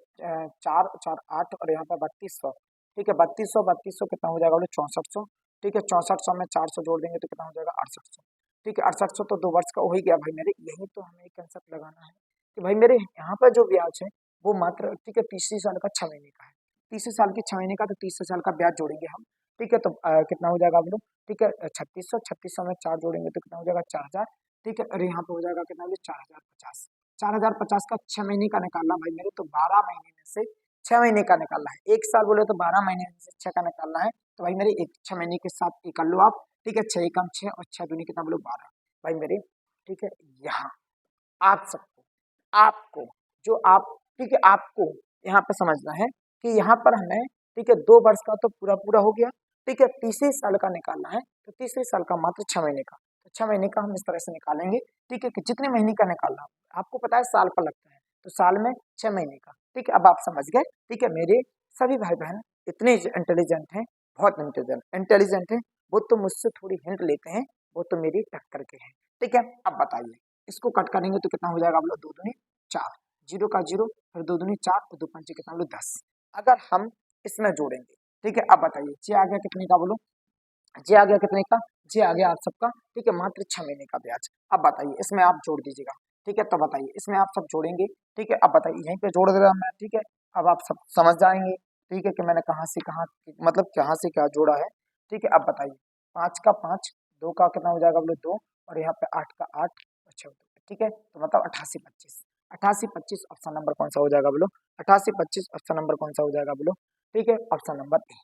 4 4 8 और यहाँ पर 3200, ठीक है 3200 कितना हो जाएगा बोलो 6400, ठीक है 6400 में 400 जोड़ देंगे तो कितना हो जाएगा 6800, ठीक है 6800 तो 2 वर्ष का हो ही गया भाई मेरे, यही तो हमें कंसेप्ट लगाना है कि भाई मेरे यहाँ पर जो ब्याज है वो मात्र ठीक है तीसरी साल का 6 महीने का है, तीसरे साल की 6 महीने का, तो तीसरे साल का ब्याज जोड़ेंगे हम, ठीक है। तो कितना हो जाएगा बोलो, ठीक है 3600 में 4 जोड़ेंगे तो कितना हो जाएगा 4000, ठीक है। और यहाँ पे हो जाएगा कितना बोले 4050, 4050 का 6 महीने का निकालना भाई मेरे, तो 12 महीने में से 6 महीने का निकालना है, एक साल बोले तो 12 महीने में से 6 का निकालना है, तो भाई मेरे 6 महीने के साथ ये कर लो आप, ठीक है 6 एकम 6 और 6 दूनी कितना बोलो 12 भाई मेरे, ठीक है। यहाँ आप सबको आपको जो आप ठीक है आपको यहाँ पे समझना है कि यहाँ पर हमें ठीक है 2 वर्ष का तो पूरा पूरा हो गया, ठीक है तीसरे साल का निकालना है, तो तीसरे साल का मात्र 6 महीने का, तो 6 महीने का हम इस तरह से निकालेंगे, ठीक है कि जितने महीने का निकालना हो, आपको पता है साल पर लगता है तो साल में 6 महीने का, ठीक है। अब आप समझ गए, ठीक है मेरे सभी भाई बहन इतने इंटेलिजेंट हैं, बहुत इंटेलिजेंट हैं, वो तो मुझसे थोड़ी हिंट लेते हैं, वो तो मेरी टक्कर के हैं, ठीक है। अब बताइए इसको कट करेंगे तो कितना हो जाएगा बोलो 2 दूनी 4, 0 का 0, फिर 2 दूनी 4 और 2 पंचे कितना बोलो 10, अगर हम इसमें जोड़ेंगे, ठीक है। अब बताइए जे आ गया कितने का बोलो, जे आ गया कितने का, जे आ गया आप सबका, ठीक है मात्र 6 महीने का ब्याज। अब बताइए इसमें आप जोड़ दीजिएगा, ठीक है। तो बताइए इसमें आप सब जोड़ेंगे, ठीक है। अब बताइए यहीं पे जोड़ दे रहा मैं, ठीक है। अब आप सब समझ जाएंगे, ठीक है कि मैंने कहाँ से कहाँ मतलब कहाँ से क्या जोड़ा है, ठीक है। अब बताइए 5 का 5, 2 का कितना हो जाएगा बोलो 2, और यहाँ पे 8 का 8 और 6, ठीक है। तो मतलब 88 25, 88 25 ऑप्शन नंबर कौन सा हो जाएगा बोलो, 88 25 ऑप्शन नंबर कौन सा हो जाएगा बोलो, ठीक है ऑप्शन नंबर ए,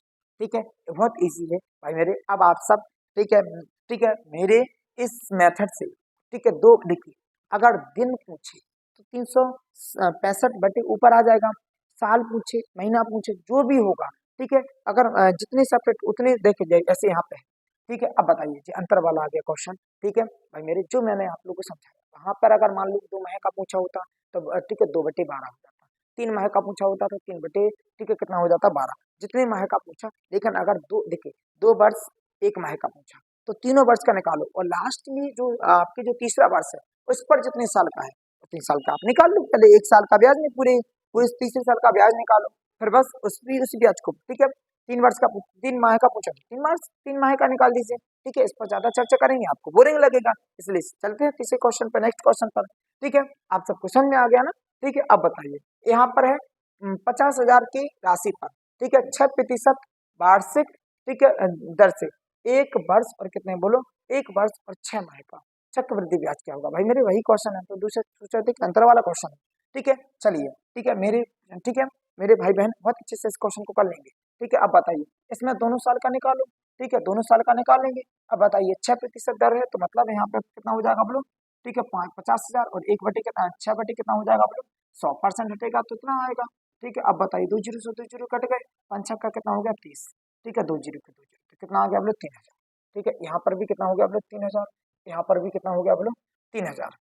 ठीक है, ये बहुत इजी है भाई मेरे। अब आप सब ठीक है मेरे इस मेथड से ठीक है दो देखिए, अगर दिन पूछे तो 365 बटे ऊपर आ जाएगा, साल पूछे महीना पूछे जो भी होगा ठीक है, अगर जितने सेपरेट उतने देखे जाए ऐसे यहाँ पे है। ठीक है, अब बताइए जी अंतर वाला आ गया क्वेश्चन। ठीक है भाई मेरे, जो मैंने आप लोगों को समझाया वहां पर अगर मान लो 2 माह का पूछा होता तो ठीक है 2/12 हो जाता, 3 माह का पूछा होता तो 3 बटे ठीक है कितना हो जाता 12, जितने माह का पूछा। लेकिन अगर दो देखिए 2 वर्ष 1 माह का पूछा तो तीनों वर्ष का निकालो, और लास्ट में जो आपके जो तीसरा वर्ष है उस पर जितने साल का है 3 साल का आप निकाल लो, पहले 1 साल का ब्याज नहीं, पूरे पूरे तीसरे साल का ब्याज निकालो, फिर बस उस ब्याज को ठीक है 3 वर्ष का 3 माह का पूछा तो 3 माह का निकाल दीजिए। ठीक है, इस पर ज्यादा चर्चा करेंगे आपको बोरिंग लगेगा, इसलिए चलते हैं तीसरे क्वेश्चन पर, नेक्स्ट क्वेश्चन पर। ठीक है, आप सबको समझ में आ गया ना। ठीक है, अब बताइए यहाँ पर है 50,000 की राशि पर ठीक है 6% वार्षिक ठीक है दर से 1 वर्ष और कितने बोलो 1 वर्ष और 6 माह का चक्रवृद्धि ब्याज क्या होगा। भाई मेरे वही क्वेश्चन है, तो दूसरे दूसरे अंतर वाला क्वेश्चन है। ठीक है चलिए, ठीक है मेरे भाई बहन बहुत अच्छे से इस क्वेश्चन को कर लेंगे। ठीक है, अब बताइए इसमें दोनों साल का निकालो। ठीक है, दोनों साल का निकाल लेंगे। अब बताइए 6% दर है तो मतलब यहाँ पे कितना हो जाएगा बोलो। ठीक है 50,000 और 1 बटे कितना 6 बटे कितना हो जाएगा बोलो 100% हटेगा तो इतना आएगा। ठीक है, अब बताइए 2 जीरो से 2 जीरो कट गए, 5 का कितना हो गया 30। ठीक है 2 जीरो के 2 जीरो तो कितना आ गया बोलो 3,000। ठीक है, यहाँ पर भी कितना हो गया बोलो 3,000, यहाँ पर भी कितना हो गया बोलो 3,000,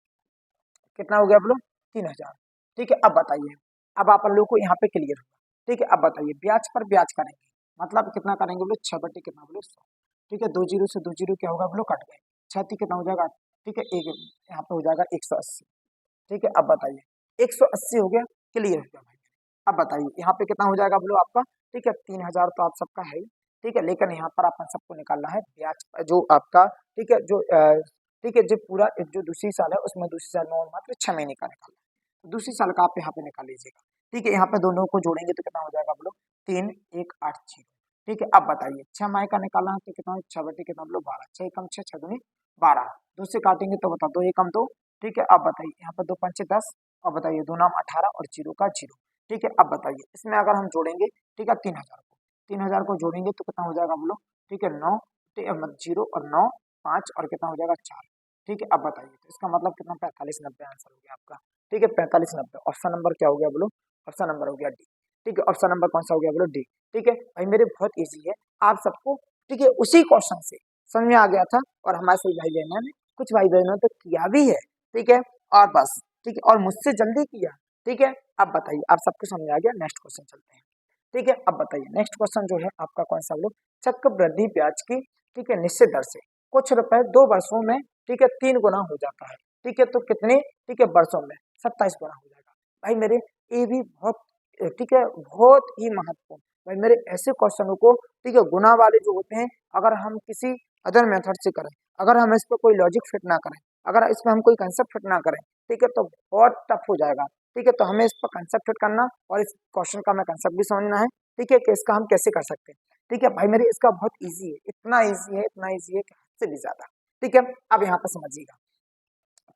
कितना हो गया बोलो 3,000। ठीक है, अब बताइए, अब आप लोग को यहाँ पे क्लियर होगा। ठीक है, अब बताइए ब्याज पर ब्याज करेंगे मतलब कितना करेंगे बोलो 6 बटे कितना बोलो 100। ठीक है 2 जीरो से 2 जीरो क्या होगा बोलो कट गए, 6 कितना हो जाएगा ठीक है एक यहाँ पे हो जाएगा 180। ठीक है, अब बताइए 180 हो गया, क्लियर हो गया भाई। अब बताइए यहाँ पे कितना हो जाएगा बोलो आपका। ठीक है 3,000 तो आप सबका है ही। ठीक है, लेकिन यहाँ पर अपन सबको निकालना है ब्याज जो आपका ठीक है जो ठीक है जो पूरा जो दूसरी साल है उसमें दूसरी साल में और मात्र 6 महीने का निकालना है, तो दूसरी साल का आप यहाँ पे निकाल लीजिएगा। ठीक है, यहाँ पे दोनों को जोड़ेंगे तो कितना हो जाएगा बोलो 3,180। ठीक है, अब बताइए 6 माह का निकालना है तो कितना 6 बटे कितना बोलो 12, 6 कम 6 6 दूनी 12, 2 से काटेंगे तो बता 2 एकम 2। ठीक है, अब बताइए यहाँ पर 2 पंचे 10, अब बताइए 2 नाम 18 और जीरो का जीरो। ठीक है, अब बताइए इसमें अगर हम जोड़ेंगे ठीक है 3,000 को जोड़ेंगे तो कितना हो जाएगा बोलो। ठीक है 9 जीरो और 9 5 और कितना हो जाएगा 4। ठीक है, अब बताइए तो इसका मतलब कितना 45 90 आंसर हो गया आपका। ठीक है 45 90, ऑप्शन नंबर क्या हो गया बोलो, ऑप्शन नंबर हो गया डी। ठीक है, ऑप्शन नंबर कौन सा हो गया बोलो डी। ठीक है भाई मेरे बहुत इजी है आप सबको। ठीक है, उसी क्वेश्चन से समझ में आ गया था, और हमारे सभी भाई बहनों ने कुछ भाई बहनों तो किया भी है। ठीक है, और बस ठीक है और मुझसे जल्दी किया। ठीक है, अब बताइए आप सबको समझ आ गया, नेक्स्ट क्वेश्चन चलते हैं। ठीक है, अब बताइए नेक्स्ट क्वेश्चन जो है आपका कौन सा बोलो, चक्रवृद्धि ब्याज की ठीक है निश्चित दर से कुछ रुपए 2 वर्षों में ठीक है 3 गुना हो जाता है। ठीक है, तो कितने ठीक है वर्षों में 27 गुना हो जाएगा। भाई मेरे ये भी बहुत ठीक है बहुत ही महत्वपूर्ण भाई मेरे, ऐसे क्वेश्चनों को ठीक है गुना वाले जो होते हैं अगर हम किसी अदर मेथड से करें, अगर हम इस पर कोई लॉजिक फिट ना करें, अगर इसमें हम कोई कंसेप्ट फिट ना करें ठीक है तो बहुत टफ हो जाएगा। ठीक है, तो हमें इस पर कंसेप्ट फिट करना और इस क्वेश्चन का हमें कंसेप्ट भी समझना है। ठीक है, कि इसका हम कैसे कर सकते हैं। ठीक है भाई मेरे इसका बहुत इजी है, इतना इजी है इतना इजी है कि हद से भी ज्यादा। ठीक है, अब यहाँ पर समझिएगा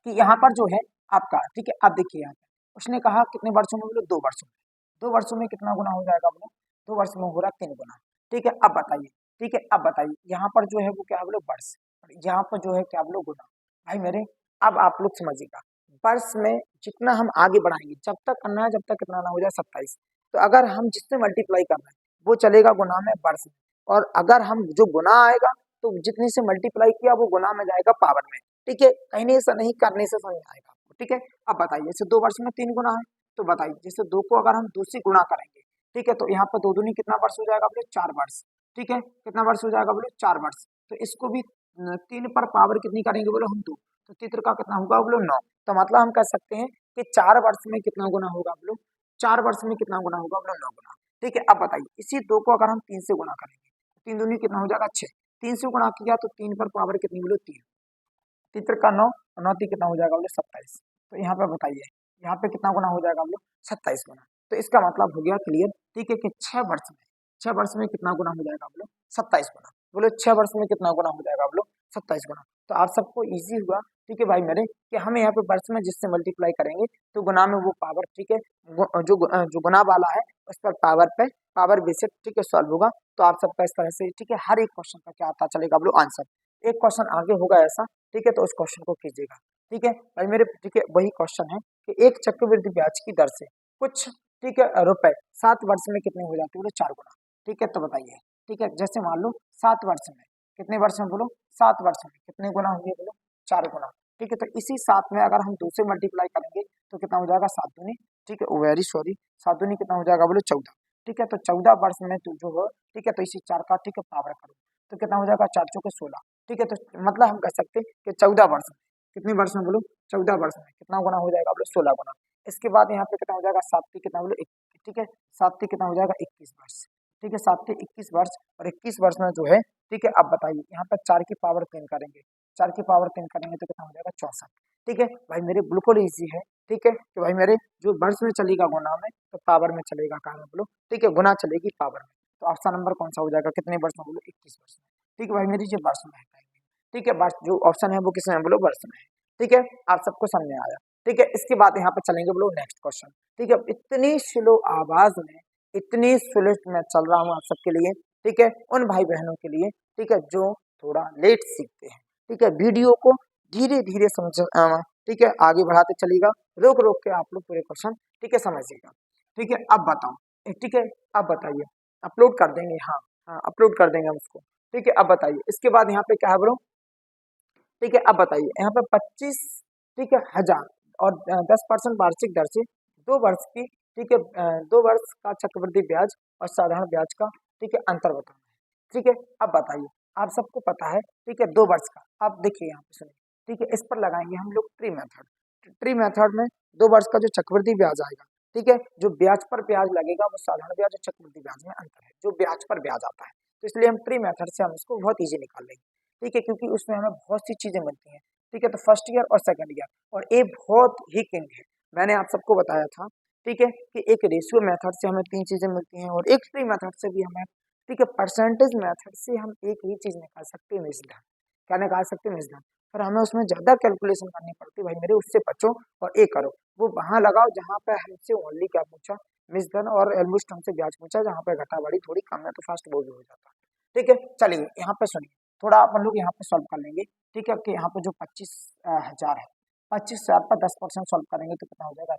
कि यहाँ पर जो है आपका ठीक है, अब देखिए यहाँ पर उसने कहा कितने वर्षों में बोलो 2 वर्षों में, 2 वर्षों में कितना गुना हो जाएगा बोलो 2 वर्ष में हो रहा 3 गुना। ठीक है, अब बताइए ठीक है अब बताइए यहाँ पर जो है वो क्या बोलो वर्ष, यहाँ पर जो है क्या बोलो गुना। भाई मेरे अब आप लोग समझिएगा वर्ष में जितना हम आगे बढ़ाएंगे जब तक करना है जब तक कितना ना हो जाए 27, तो अगर हम जिससे मल्टीप्लाई कर रहे हैं वो चलेगा गुना में वर्ष में, और अगर हम जो गुना आएगा तो जितने से मल्टीप्लाई किया वो गुना में जाएगा पावर में। ठीक है, कहने से नहीं करने से समझ आएगा आपको। ठीक है, अब बताइए जैसे 2 वर्ष में 3 गुना है तो बताइए जैसे 2 को अगर हम 2 से गुना करेंगे ठीक है तो यहाँ पर 2 दूनी कितना वर्ष हो जाएगा बोले 4 वर्ष। ठीक है, कितना वर्ष हो जाएगा बोले 4 वर्ष, तो इसको भी 3 पर पावर कितनी करेंगे बोलो हम 2, तो तीतर का कितना होगा बोलो 9, तो मतलब हम कह सकते हैं कि 4 वर्ष में कितना गुना होगा बोलो 4 वर्ष में कितना गुना होगा बोलो 9 गुना। ठीक है, अब बताइए इसी 2 को अगर हम 3 से गुना करेंगे 3 दूनी कितना हो जाएगा 6, 3 से गुणा किया तो 3 पर पावर कितनी बोलो 3, तीतर का 9 और 9 कितना हो जाएगा बोले 27, तो यहाँ पे बताइए यहाँ पे कितना गुना हो जाएगा बोलो 27 गुना। तो इसका मतलब हो गया क्लियर। ठीक है कि 6 वर्ष में कितना गुना हो जाएगा बोलो 27 गुना, बोलो 6 वर्ष में कितना गुना हो जाएगा बोलो 27 गुना। तो आप सबको इजी हुआ, ठीक है भाई मेरे, कि हम यहाँ पे वर्ष में जिससे मल्टीप्लाई करेंगे तो गुना में वो पावर, ठीक है, जो गुना वाला है उस पर पावर बेसिस, ठीक है, सॉल्व होगा। तो आप सबका इस तरह से, ठीक है, हर एक क्वेश्चन का क्या आता चलेगा बोलो आंसर। एक क्वेश्चन आगे होगा ऐसा, ठीक है, तो उस क्वेश्चन को कीजिएगा, ठीक है भाई मेरे, ठीक है। वही क्वेश्चन है कि एक चक्रवृद्धि ब्याज की दर से कुछ, ठीक है, रुपए 7 वर्ष में कितने हो जाते हैं बोलो 4 गुना, ठीक है। तो बताइए, ठीक है, जैसे मान लो 7 वर्ष में, कितने वर्ष में बोलो 7 वर्ष में कितने गुना होंगे बोलो 4 गुना, ठीक है। तो इसी 7 में अगर हम 2 से मल्टीप्लाई करेंगे तो कितना हो जाएगा 7 दूनी, ठीक है, वेरी सॉरी, 7 दूनी कितना हो जाएगा बोलो 14, ठीक है। तो 14 वर्ष में तो जो हो, ठीक है, तो इसी 4 का, ठीक है, पावर करो तो कितना हो जाएगा 4 चौके 16, ठीक है। तो मतलब हम कह सकते हैं कि 14 वर्ष में, कितने वर्ष में बोलो 14 वर्ष में कितना गुना हो जाएगा बोलो 16 गुना। इसके बाद यहाँ पे कितना हो जाएगा 7 कितना बोलो 21, ठीक है, 7 कितना हो जाएगा 21 वर्ष, ठीक है, 7 21 वर्ष। और 21 वर्ष में जो है, ठीक है, अब बताइए यहाँ पर 4 की पावर 3 करेंगे, 4 की पावर 3 करेंगे तो कितना हो जाएगा 64, ठीक है भाई मेरे, बिल्कुल इजी है, ठीक है। तो भाई मेरे जो वर्ष में चलेगा गुना में तो पावर में चलेगा कहाँ में बोलो, ठीक है, गुना चलेगी पावर में। तो ऑप्शन नंबर कौन सा हो जाएगा, कितने वर्ष में बोलो 21 वर्ष में, ठीक है भाई मेरी, जो वर्ष में है, ठीक है, वर्ष जो ऑप्शन है वो किसमें है बोलो वर्ष में है, ठीक है। आप सबको समझ में आया, ठीक है। इसके बाद यहाँ पे चलेंगे बोलो नेक्स्ट क्वेश्चन, ठीक है। इतनी स्लो आवाज में, इतनी स्लो में चल रहा हूँ आप सबके लिए, ठीक है, उन भाई बहनों के लिए, ठीक है, जो थोड़ा लेट सीखते हैं, ठीक है, वीडियो को धीरे धीरे समझ, ठीक है, आगे बढ़ाते चलेगा, रोक रोक के आप लोग पूरे क्वेश्चन, ठीक है, समझिएगा, ठीक है। अब बताओ, ठीक है, अब बताइए, अपलोड कर देंगे, हाँ हाँ अपलोड कर देंगे हम उसको, ठीक है। अब बताइए इसके बाद यहाँ पे क्या है बोलो, ठीक है। अब बताइए यहाँ पे 25, ठीक है, हजार और 10% वार्षिक दर से 2 वर्ष की, ठीक है, 2 वर्ष का चक्रवृद्धि ब्याज और साधारण ब्याज का, ठीक है, अंतर बताना है, ठीक है। अब बताइए, आप सबको पता है, ठीक है, 2 वर्ष का, आप देखिए यहाँ पे सुनिए, ठीक है, इस पर लगाएंगे हम लोग ट्री मेथड। ट्री मेथड में 2 वर्ष का जो चक्रवृद्धि ब्याज आएगा, ठीक है, जो ब्याज पर ब्याज लगेगा वो साधारण ब्याज और चक्रवृद्धि ब्याज में अंतर है, जो ब्याज पर ब्याज आता है, तो इसलिए हम ट्री मेथड से हम इसको बहुत ईजी निकाल लेंगे, ठीक है, क्योंकि उसमें हमें बहुत सी चीजें मिलती हैं, ठीक है। तो फर्स्ट ईयर और सेकंड ईयर, और ये बहुत ही किंग है, मैंने आप सबको बताया था, ठीक है, कि एक रेशियो मेथड से हमें 3 चीजें मिलती हैं और एक ट्री मेथड से भी हमें, ठीक है, परसेंटेज मेथड से हम एक ही चीज निकाल सकते हैं, मिसधन। क्या निकाल सकते हैं, मिसधन। पर हमें उसमें ज्यादा कैलकुलेशन करनी पड़ती है भाई मेरे, उससे बचो और ये करो, वो वहां लगाओ जहाँ पे हमसे ओनली क्या पूछा, मिसधन, और ऑलमोस्ट हमसे ब्याज पूछा, जहाँ पे घटा बढ़ी थोड़ी कम है तो फास्ट वो भी हो जाता है, ठीक है। चलिए यहाँ पे सुनिए, थोड़ा अपन लोग यहाँ पे सॉल्व कर लेंगे, ठीक है, कि यहाँ पे जो 25,000 है, 25,000 पर 10% सॉल्व करेंगे तो कितना हो जाएगा,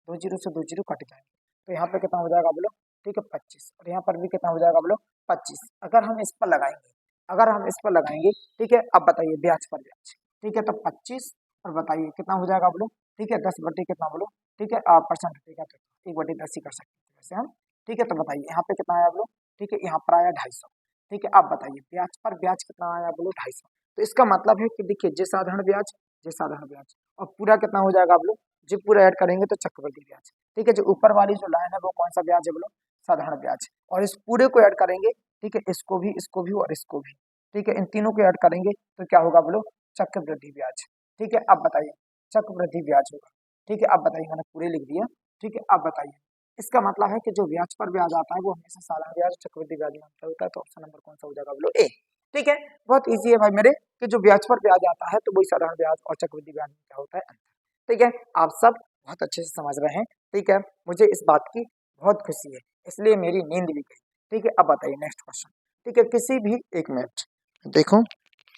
2 जीरो से 2 जीरो कट जाएंगे, तो यहाँ पे कितना हो जाएगा बोलो, ठीक है 25, और यहाँ पर भी कितना हो जाएगा बोलो 25। अगर हम इस पर लगाएंगे, अगर हम इस पर लगाएंगे, ठीक है, अब बताइए ब्याज पर ब्याज, ठीक है, तो 25 और बताइए कितना हो जाएगा बोलो, ठीक है, 10 बटे कितना बोलो, ठीक है, परसेंट हटेगा तो 1/10 ही कर सकते हैं वैसे हम, ठीक है। तो बताइए यहाँ पे कितना आया बोलो, ठीक है, यहाँ पर आया 250, ठीक है। अब बताइए ब्याज पर ब्याज कितना आया बोलो 250, तो इसका मतलब है कि देखिए जे साधारण ब्याज, जे साधारण ब्याज, और पूरा कितना हो जाएगा बोलो, जो पूरा ऐड करेंगे तो चक्रवृद्धि ब्याज, ठीक है। जो ऊपर वाली जो लाइन है वो कौन सा ब्याज है बोलो, साधारण ब्याज, और इस पूरे को ऐड करेंगे, ठीक है, इसको भी और इसको भी, ठीक है, इन तीनों को ऐड करेंगे तो क्या होगा बोलो, चक्रवृद्धि ब्याज, ठीक है। अब बताइए चक्रवृद्धि ब्याज होगा, ठीक है। अब बताइए मैंने पूरे लिख दिया, ठीक है। अब बताइए इसका मतलब है कि जो ब्याज पर ब्याज आता है वो हमेशा साधारण ब्याज चक्रवृद्धि ब्याज में अंतर होता है, तो ऑप्शन नंबर कौन सा हो जाएगा बोलो ए, ठीक है। बहुत इजी है भाई मेरे, कि जो ब्याज पर ब्याज आता है तो वही साधारण ब्याज और चक्रवृद्धि ब्याज में क्या होता है अंतर, ठीक है। आप सब बहुत अच्छे से समझ रहे हैं, ठीक है, मुझे इस बात की बहुत खुशी है, इसलिए मेरी नींद भी गई, ठीक है। अब बताइए नेक्स्ट क्वेश्चन, ठीक है, किसी भी, एक मिनट देखो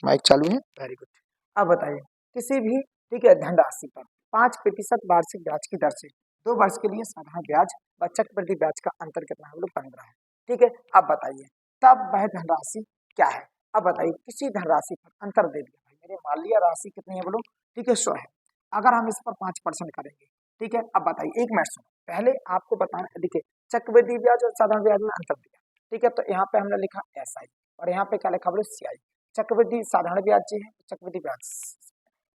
माइक चालू है, वेरी गुड। अब बताइए किसी भी, ठीक है, धनराशि पर 5% वार्षिक ब्याज की दर से 2 वर्ष के लिए साधारण ब्याज व चक्रवृद्धि ब्याज का अंतर कितना है बोलो 15 है, ठीक है। अब बताइए तब वह धनराशि क्या है। अब बताइए किसी धनराशि पर अंतर दे दिया भाई मेरे, मान लिया राशि कितनी है बोलो, ठीक है 100 है, अगर हम इस पर 5% करेंगे, ठीक है। अब बताइए एक मिनट सुनो, पहले आपको बताना, देखिए चक्रवृद्धि ब्याज और साधारण ब्याज में अंतर दिया, ठीक है, तो यहाँ पे हमने लिखा SI और यहाँ पे क्या लिखा बोलो CI। चक्रवृद्धि साधारण ब्याज जी है, चक्रवृद्धि ब्याज,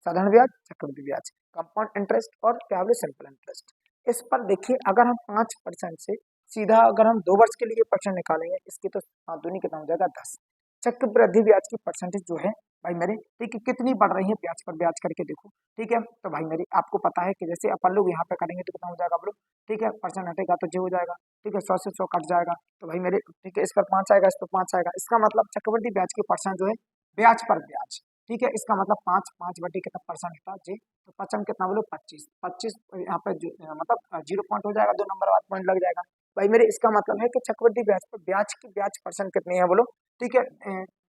साधारण ब्याज चक्रवृद्धि ब्याज, कंपाउंड इंटरेस्ट और क्या बोले सिंपल इंटरेस्ट। इस पर देखिए अगर हम 5% से सीधा अगर हम 2 वर्ष के लिए परसेंट निकालेंगे, इसकी तो दूनी कितना हो जाएगा 10। चक्रवृद्धि ब्याज की परसेंटेज जो है भाई मेरे, ठीक है, कितनी बढ़ रही है ब्याज पर ब्याज करके देखो, ठीक है। तो भाई मेरे आपको पता है कि जैसे अपन लोग यहाँ पे करेंगे तो कितना हो जाएगा बोलो, ठीक है, परसेंट हटेगा तो जो हो जाएगा, ठीक है, 100 से 100 कट जाएगा, तो भाई मेरे, ठीक है, इस पर 5 आएगा, इस पर 5 आएगा, इसका मतलब चक्रवृद्धि ब्याज की परसेंट जो है ब्याज पर ब्याज, ठीक है, इसका मतलब 5 कितना परसेंट था जी, तो 5 में कितना बोलो 25, 25 यहाँ पे मतलब 0 पॉइंट हो जाएगा, 2 नंबर बाद पॉइंट लग जाएगा भाई मेरे। इसका मतलब है कि चक्रवृद्धि ब्याज पर ब्याज की ब्याज परसेंट कितनी है बोलो, ठीक है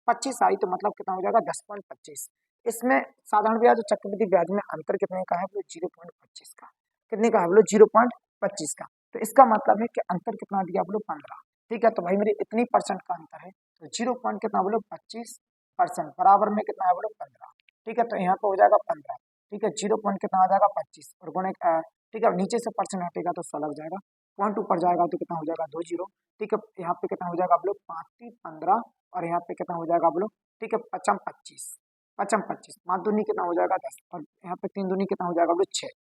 25 आई तो मतलब कितना हो जाएगा 10.25। इसमें साधारण ब्याज और चक्रवृद्धि ब्याज में अंतर कितने का है बोलो 0.25 का, कितने का है बोलो 0.25 का। तो इसका मतलब है कि अंतर कितना दिया बोलो 15, ठीक है। तो भाई मेरे इतनी परसेंट का अंतर है, तो 0 पॉइंट कितना बोलो 25% बराबर में कितना है बोलो 15, ठीक है। तो यहाँ पे हो जाएगा 15, ठीक है। 0 पॉइंट कितना आ जाएगा 25 और गुणे ठीक है, नीचे से परसेंट हटेगा तो 100 लग जाएगा, पॉइंट ऊपर जाएगा तो कितना हो जाएगा 2 जीरो, ठीक है। यहाँ पे कितना हो जाएगा बोलो 5 15 और यहाँ पे कितना हो जाएगा बोलो, ठीक है 5 25, 5 25, 5 दूनी कितना हो जाएगा 10 और यहाँ पे 3 दूनी कितना हो जाएगा बोलो 6,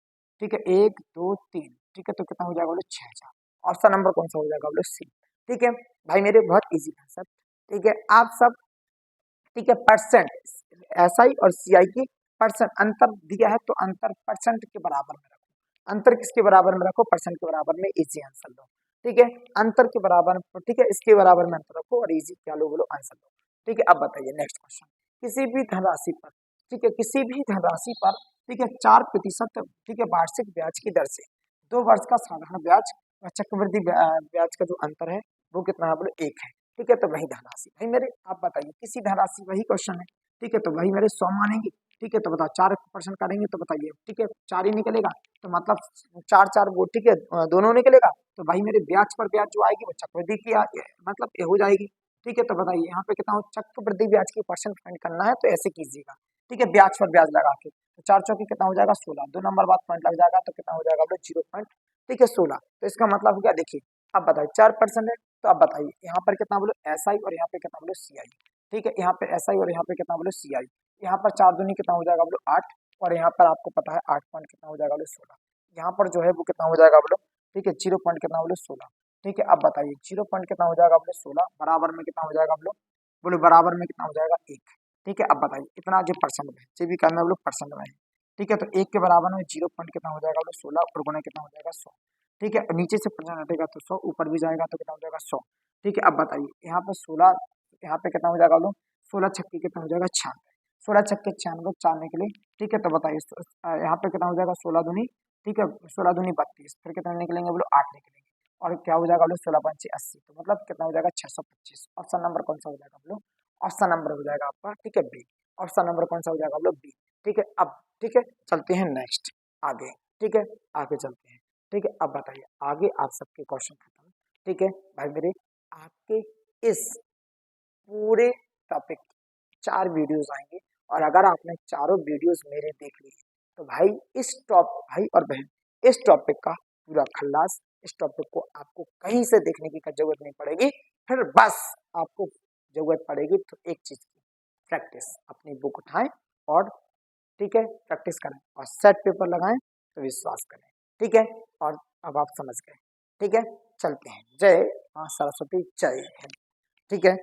ठीक है 1 2 3, ठीक है। तो कितना हो जाएगा बोलो 6। ऑप्शन नंबर कौन सा हो जाएगा बोलो सी, ठीक है भाई मेरे, बहुत इजी था सब, ठीक है। आप सब, ठीक है, परसेंट एसआई और सीआई की परसेंट अंतर दिया है तो अंतर परसेंट के बराबर में रखो, अंतर किसके बराबर में रखो, परसेंट के बराबर में, इजी आंसर लो, ठीक है। अंतर के बराबर, ठीक है, इसके बराबर में अंतर रखो और इजी क्या लो बोलो आंसर लो, ठीक है। अब बताइए नेक्स्ट क्वेश्चन, किसी भी धनराशि पर, ठीक है, किसी भी धनराशि पर, ठीक है 4%, ठीक है वार्षिक ब्याज की दर से 2 वर्ष का साधारण ब्याज और चक्रवृद्धि ब्याज का जो अंतर है वो कितना है बोलो 1 है, ठीक है। तो वही धनराशि भाई मेरे, आप बताइए किसी धनराशि, वही क्वेश्चन है, ठीक है। तो वही मेरे 100 मानेंगे, ठीक है। तो बताओ 4% करेंगे तो बताइए, ठीक है 4 ही निकलेगा, तो मतलब 4 4 वो, ठीक है दोनों निकलेगा, तो भाई मेरे ब्याज पर ब्याज जो आएगी वो चक्रवृद्धि की मतलब ये हो जाएगी, ठीक है। तो बताइए यहाँ पे कितना हो, चक्रवृद्धि ब्याज की परसेंट फाइंड करना है तो ऐसे कीजिएगा, ठीक है, ब्याज पर ब्याज लगा के। तो 4 चौकी कितना हो जाएगा 16, 2 नंबर बाद पॉइंट लग जाएगा तो कितना हो जाएगा बोलो 0 पॉइंट, ठीक है 16। तो इसका मतलब क्या देखिए, अब बताइए 4% है, तो अब बताइए यहाँ पर कितना बोलो एस आई और यहाँ पे कितना बोलो सी आई, ठीक है। यहाँ पे एस आई और यहाँ पे कितना बोलो सी आई, यहाँ पर 4 दूनी कितना हो जाएगा बोलो 8 और यहाँ पर आपको पता है 8 पॉइंट कितना हो जाएगा बोलो 16, यहाँ पर जो है वो कितना हो जाएगा बोलो, ठीक है 0 पॉइंट कितना बोलो 16, ठीक है। अब बताइए 0 पॉइंट कितना हो जाएगा बोलो 16 बराबर में कितना हो जाएगा बोलो, बोलो बराबर में कितना हो जाएगा 1, ठीक है। अब बताइए इतना जो परसेंट में जो भी करना है बोलो परसेंट में है, ठीक है। तो 1 के बराबर में 0 पॉइंट कितना हो जाएगा बोलो 16 और गुना कितना हो जाएगा 100, ठीक है। नीचे से परसेंट हटेगा तो 100, ऊपर भी जाएगा तो कितना हो जाएगा 100, ठीक है। अब बताइए यहाँ पर 16, यहाँ पे कितना हो जाएगा बोलो 16 छक्के कितना हो जाएगा 96, 16 छक्के 96 4 निकले, ठीक है। तो बताइए यहाँ पे कितना हो जाएगा 16 दूनी, ठीक है 16 दूनी 32, फिर कितना निकलेंगे बोलो 8 निकलेंगे और क्या हो जाएगा बोलो 16 5 80, तो मतलब कितना हो जाएगा 625। ऑप्शन नंबर कौन सा हो जाएगा बोलो, ऑप्शन नंबर हो जाएगा आपका, ठीक है बी। ऑप्शन नंबर कौन सा हो जाएगा बोलो बी, ठीक है। अब ठीक है चलते हैं नेक्स्ट आगे, ठीक है आगे चलते हैं, ठीक है। अब बताइए आगे आप सबके क्वेश्चन खत्म, ठीक है भाई मेरे। आपके इस पूरे टॉपिक 4 वीडियोस आएंगे और अगर आपने चारों वीडियोस मेरे देख लिए तो भाई इस भाई और बहन इस टॉपिक का पूरा खल्लास, इस टॉपिक को आपको कहीं से देखने की जरूरत नहीं पड़ेगी, फिर बस आपको जरूरत पड़ेगी तो एक चीज की, प्रैक्टिस। अपनी बुक उठाएं और ठीक है प्रैक्टिस करें और सेट पेपर लगाएं तो विश्वास करें, ठीक है। और अब आप समझ गए, ठीक है। चलते हैं, जय मां सरस्वती, जय हिंद, ठीक है।